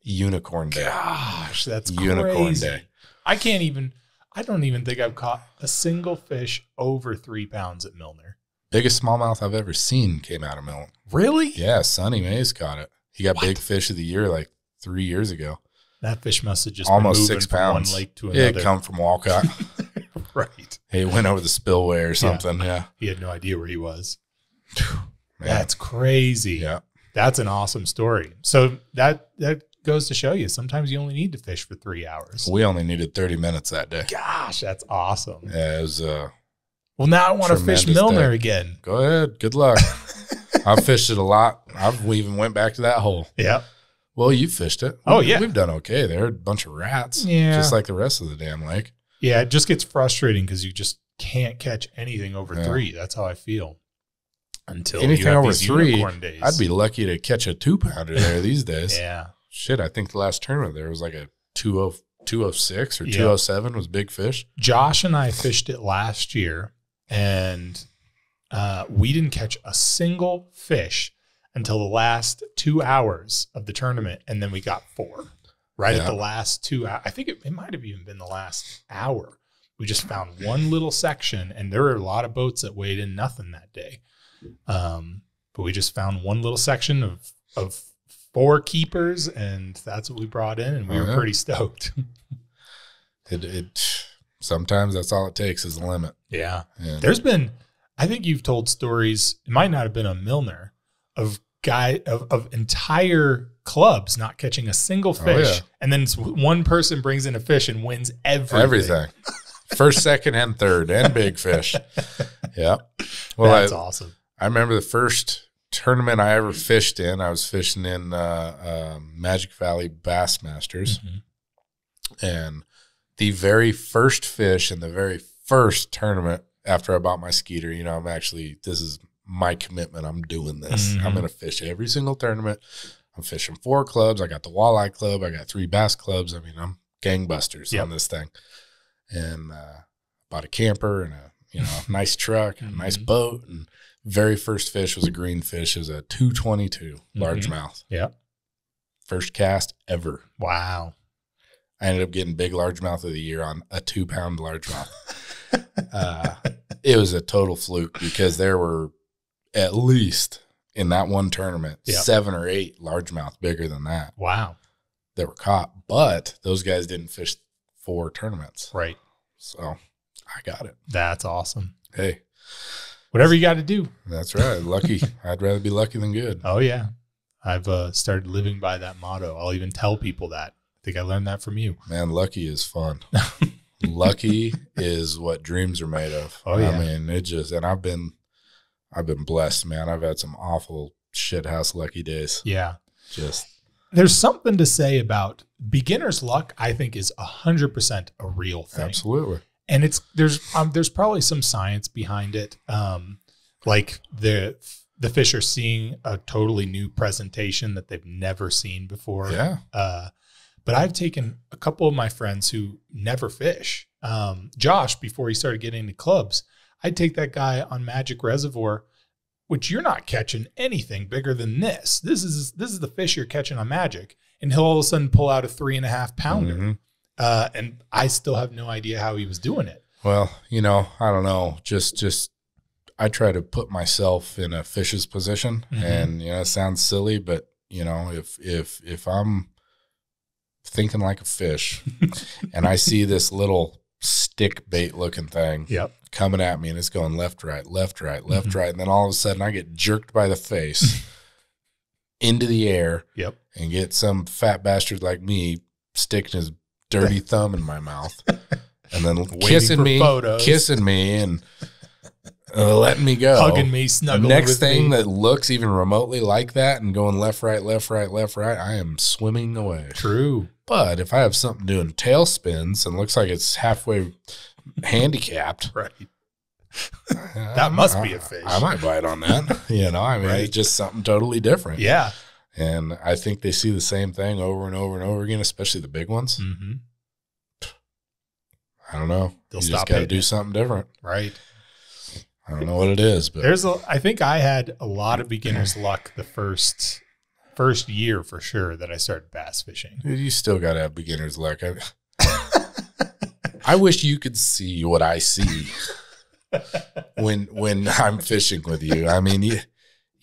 Unicorn day. Gosh, that's Unicorn crazy. day. I don't even think I've caught a single fish over 3 pounds at Milner. Biggest smallmouth I've ever seen came out of Milton. Really? Yeah, Sonny Mays caught it. He got big fish of the year like 3 years ago. That fish must have just almost been moving 6 from pounds. one lake to another. It come from Walcott. Right. It went over the spillway or something. Yeah. He had no idea where he was. Man. That's crazy. Yeah. That's an awesome story. So that goes to show you sometimes you only need to fish for 3 hours. We only needed 30 minutes that day. Gosh, that's awesome. Yeah, it was well, now I want to fish tremendous Milner day. again. Go ahead. Good luck. I've fished it a lot. We even went back to that hole. Yeah. Well, you fished it. Oh, yeah. We've done okay there. A bunch of rats. Yeah. Just like the rest of the damn lake. Yeah, it just gets frustrating because you just can't catch anything over 3. That's how I feel. Until anything you have over these 3, unicorn days. I'd be lucky to catch a 2-pounder there these days. Yeah. Shit, I think the last tournament there was like a 206 or 207 was big fish. Josh and I fished it last year, and we didn't catch a single fish until the last 2 hours of the tournament, and then we got 4 at the last 2 hours. I think it might have even been the last hour. We just found one little section, and there were a lot of boats that weighed in nothing that day. But we just found one little section of 4 keepers, and that's what we brought in, and we were pretty stoked. Sometimes that's all it takes is the limit. Yeah. There's been, I think you've told stories, it might not have been on Milner, of entire clubs not catching a single fish, and then one person brings in a fish and wins everything. First, second, and third, and big fish. Yeah. Well, that's awesome. I remember the first tournament I ever fished in. I was fishing in Magic Valley Bass Masters, and the very first fish in the very first tournament after I bought my skeeter, you know, this is my commitment. I'm doing this. I'm going to fish every single tournament. I'm fishing 4 clubs. I got the walleye club. I got 3 bass clubs. I mean, I'm gangbusters on this thing. And bought a camper and a nice truck, and a nice boat. And very first fish was a green fish. It was a 222 largemouth. Yeah. First cast ever. Wow. I ended up getting big largemouth of the year on a 2-pound largemouth. It was a total fluke because there were at least in that one tournament 7 or 8 largemouth bigger than that. Wow. That were caught, but those guys didn't fish 4 tournaments. Right. So I got it. That's awesome. Hey. Whatever you got to do. That's right. Lucky. I'd rather be lucky than good. Oh, yeah. I've started living by that motto. I'll even tell people that. I think I learned that from you. Man, lucky is fun. Lucky is what dreams are made of. Oh, yeah. I mean, and I've been blessed, man. I've had some awful shithouse lucky days. Yeah. There's something to say about beginner's luck, I think, is 100% a real thing. Absolutely. And there's probably some science behind it. Like the fish are seeing a totally new presentation that they've never seen before. Yeah. But I've taken a couple of my friends who never fish. Josh, before he started getting into clubs, I'd take that guy on Magic Reservoir which you're not catching anything bigger than this. This is the fish you're catching on Magic. And he'll all of a sudden pull out a 3.5 pounder. Mm-hmm. And I still have no idea how he was doing it. Well, I don't know. Just I try to put myself in a fish's position, and it sounds silly, but if I'm thinking like a fish, and I see this little stick bait looking thing coming at me, and it's going left, right, left, right, left, right, and then all of a sudden I get jerked by the face into the air, and get some fat bastard like me sticking his dirty thumb in my mouth, and then kissing me, and letting me go, hugging me, snuggling. The next thing that looks even remotely like that and going left, right, left, right, left, right, I am swimming away. True. But if I have something doing tail spins and looks like it's halfway handicapped, right? That must be a fish. I might bite on that. It's just something totally different. Yeah. And I think they see the same thing over and over and over again, especially the big ones. Mm-hmm. I don't know. They'll you stop just got to do something different. Right. I don't know what it is, but I think I had a lot of beginner's luck the first year for sure that I started bass fishing. Dude, you still got to have beginner's luck. I wish you could see what I see when I'm fishing with you. I mean, you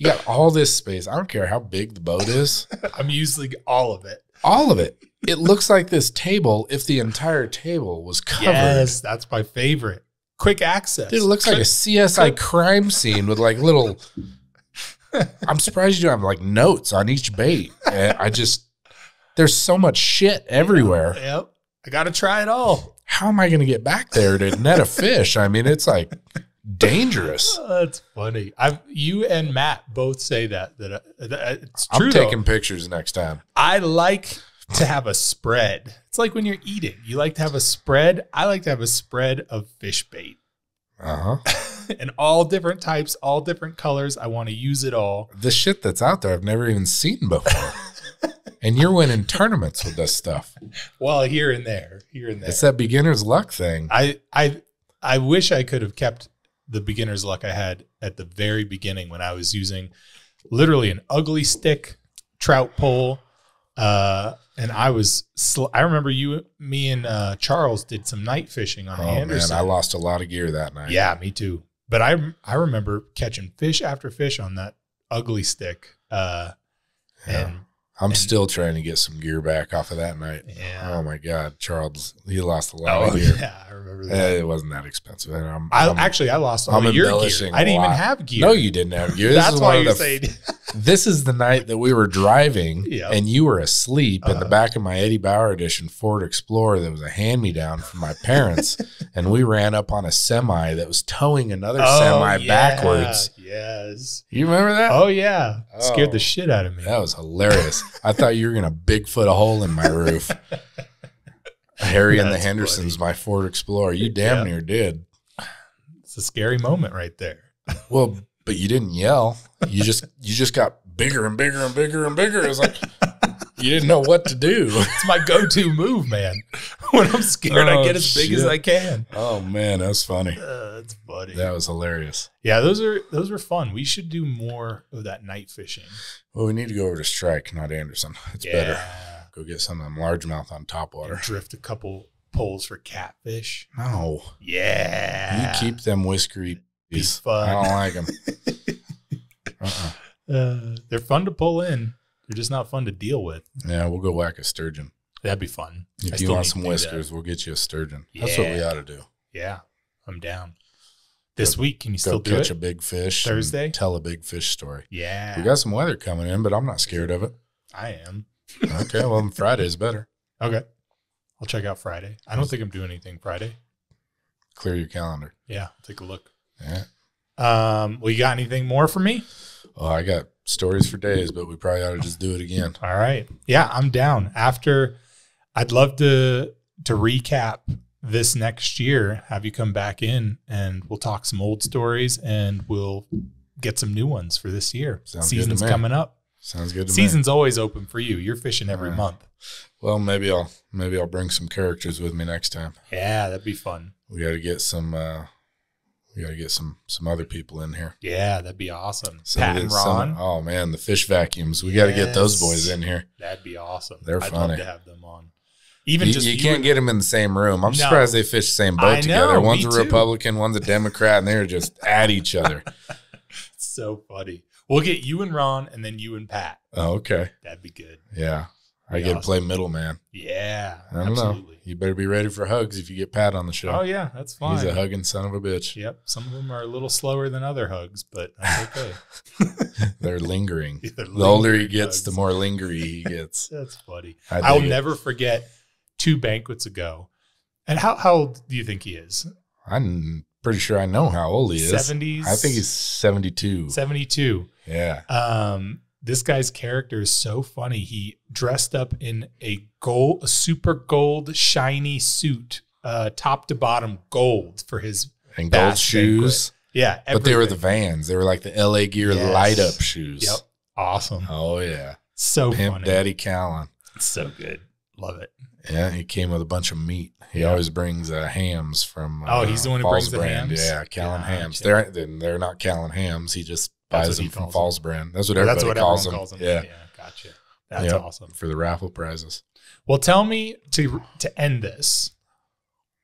got all this space. I don't care how big the boat is. I'm using all of it. All of it. It looks like this table if the entire table was covered. Yes, that's my favorite. Quick access. Dude, it looks like a CSI crime scene with like little. I'm surprised you don't have like notes on each bait. There's so much shit everywhere. Yep. I got to try it all. How am I going to get back there to net a fish? I mean, it's like dangerous. That's funny. You and Matt both say that it's true. I'm taking pictures next time. I like to have a spread. It's like when you're eating. You like to have a spread. I like to have a spread of fish bait. And all different types, all different colors. I want to use it all. The shit that's out there I've never even seen before. And you're winning tournaments with this stuff. Well, here and there. It's that beginner's luck thing. I wish I could have kept the beginner's luck I had at the very beginning when I was using literally an ugly stick trout pole. And I remember me and Charles did some night fishing on Anderson. Man, I lost a lot of gear that night. Yeah, me too. But I remember catching fish after fish on that ugly stick. And I'm still trying to get some gear back off of that night. Yeah. Oh my God, Charles, he lost a lot of gear. Yeah, I remember that. It wasn't that expensive. I lost all your gear. I didn't even have gear. No, you didn't have gear. That's why you're saying. This is the night that we were driving and you were asleep in the back of my Eddie Bauer edition Ford Explorer that was a hand-me-down from my parents. And we ran up on a semi that was towing another semi backwards. Yes. You remember that? Oh, yeah. It scared the shit out of me. That was hilarious. I thought you were going to Bigfoot a hole in my roof. Harry and the Hendersons, my Ford Explorer. You damn near did. It's a scary moment right there. Well, but you didn't yell. You just got bigger and bigger and bigger and bigger. It was like you didn't know what to do. It's my go-to move, man. When I'm scared, I get as big as I can. Oh man, that's funny. That's funny. That was hilarious. Yeah, those are fun. We should do more of that night fishing. Well, we need to go over to Strike, not Anderson. It's better. Go get some of them largemouth on topwater. And drift a couple poles for catfish. No. Yeah. You keep them whiskery. Be fun. I don't like them. They're fun to pull in. They're just not fun to deal with. Yeah, we'll go whack a sturgeon. That'd be fun. If you want some whiskers, we'll get you a sturgeon. Yeah. That's what we ought to do. Yeah, I'm down. This week, can you still do it? Catch a big fish. Thursday? Tell a big fish story. Yeah. We got some weather coming in, but I'm not scared of it. I am. Okay, well, Friday's better. Okay. I'll check out Friday. I don't think I'm doing anything Friday. Clear your calendar. Yeah, take a look. Yeah. Well, you got anything more for me? Oh, I got stories for days, but we probably ought to just do it again. All right. Yeah, I'm down. I'd love to recap this next year, have you come back in and we'll talk some old stories and we'll get some new ones for this year. Season's coming up. Sounds good to me. Season's always open for you. You're fishing every month. Well, maybe I'll bring some characters with me next time. Yeah, that'd be fun. We got to get some We got to get some other people in here. Yeah, that'd be awesome. So Pat and Ron. Oh man, the fish vacuums. We got to get those boys in here. That'd be awesome. They're I'd funny. love to have them on. Even you can't get them in the same room. I'm surprised they fish the same boat I together. know, One's me a too. Republican, one's a Democrat, and they're just at each other. So funny. We'll get you and Ron, and then you and Pat. Oh, okay. That'd be good. Yeah. I get to play middleman. Yeah, I don't know. You better be ready for hugs if you get Pat on the show. Oh, yeah, that's fine. He's a hugging son of a bitch. Yep. Some of them are a little slower than other hugs, but that's okay. They're lingering. They're the older he lingering gets, hugs. the more lingery he gets. That's funny. I I'll dig it. never forget 2 banquets ago. And how old do you think he is? I'm pretty sure I know how old he is. 70s? I think he's 72. 72. Yeah. This guy's character is so funny. He dressed up in a super gold, shiny suit, top to bottom gold for his And bass gold shoes. banquet. Yeah. But they were the everything. Vans. They were like the LA Gear light up shoes. Yep. Awesome. Oh, yeah. So Pimp funny. Daddy Callan. So good. Love it. Yeah, he came with a bunch of meat. He always brings hams from he's the one who brings the Brand. hams? Yeah, Callan hams. Gotcha. They're not Callan hams. He just That's buys what he them from calls Falls them. Brand. That's what everybody calls them. Yeah. Gotcha. That's Yep, awesome. for the raffle prizes. Well, tell me to end this.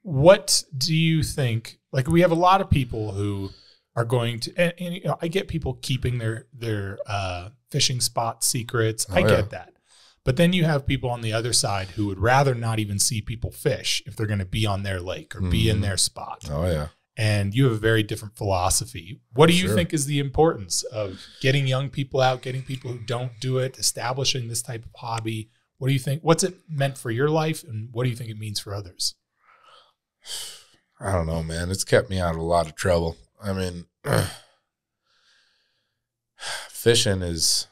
What do you think? Like, we have a lot of people who are going to, and you know, I get people keeping their fishing spot secrets. I get that. But then you have people on the other side who would rather not even see people fish if they're going to be on their lake or be in their spot. Oh, yeah. And you have a very different philosophy. What do you Sure. think is the importance of getting young people out, getting people who don't do it, establishing this type of hobby? What do you think? What's it meant for your life, and what do you think it means for others? I don't know, man. It's kept me out of a lot of trouble. I mean, fishing is,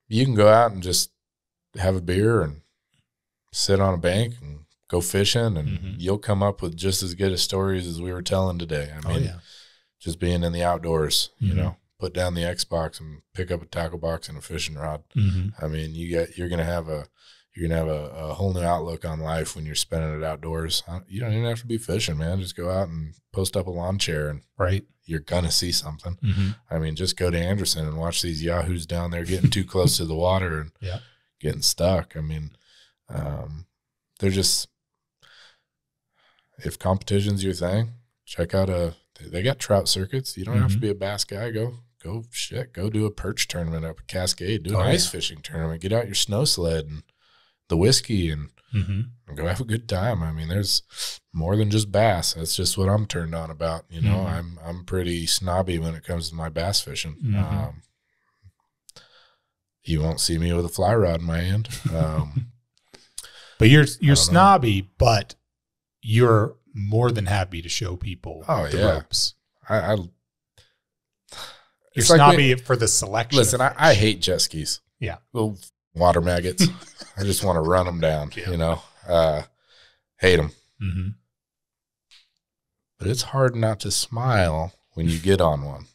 you can go out and just have a beer and sit on a bank and go fishing, and you'll come up with just as good a stories as we were telling today. I mean, just being in the outdoors, you know, put down the Xbox and pick up a tackle box and a fishing rod. I mean, you're gonna have a whole new outlook on life when you're spending it outdoors. You don't even have to be fishing, man. Just go out and post up a lawn chair, and you're gonna see something. I mean, just go to Anderson and watch these yahoos down there getting too close to the water and getting stuck. I mean, they're just, if competition's your thing, check out they got trout circuits. You don't have to be a bass guy. Go do a perch tournament up at Cascade. Do an ice fishing tournament. Get out your snow sled and the whiskey and go have a good time. I mean, there's more than just bass. That's just what I'm turned on about. You know, I'm pretty snobby when it comes to my bass fishing. You won't see me with a fly rod in my hand. But you're snobby, but you're more than happy to show people the ropes. You're snobby for the selection. Listen, I hate jet skis. Yeah. Little water maggots. I just want to run them down, you know. Hate them. But it's hard not to smile when you get on one.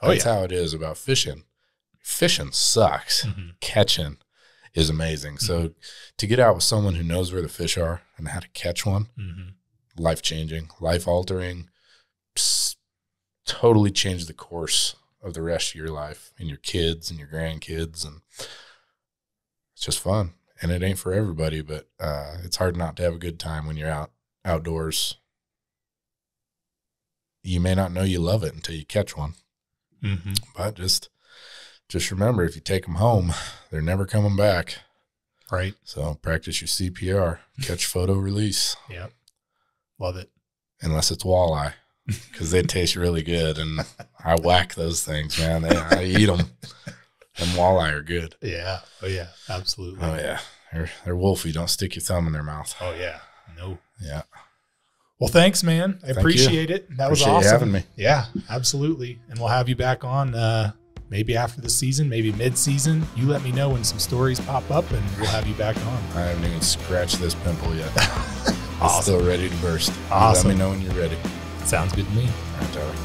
That's how it is about fishing. Fishing sucks. Catching is amazing. So to get out with someone who knows where the fish are and how to catch one, life-changing, life-altering, totally change the course of the rest of your life and your kids and your grandkids. And it's just fun. And it ain't for everybody, but it's hard not to have a good time when you're outdoors. You may not know you love it until you catch one. But just remember, if you take them home, they're never coming back. Right. So practice your CPR, catch, photo, release. Yep. Love it. Unless it's walleye, because they taste really good. And I whack those things, man. I eat them. Them walleye are good. Yeah. Oh, yeah. Absolutely. Oh, yeah. They're wolfy. Don't stick your thumb in their mouth. Oh, yeah. No. Yeah. Well, thanks, man. I appreciate it. That was awesome. Appreciate you having me. Yeah, absolutely. And we'll have you back on maybe after the season, maybe mid-season. You let me know when some stories pop up, and we'll have you back on. I haven't even scratched this pimple yet. Awesome. It's still ready to burst. Awesome. Let me know when you're ready. Sounds good to me. All right, Tyler.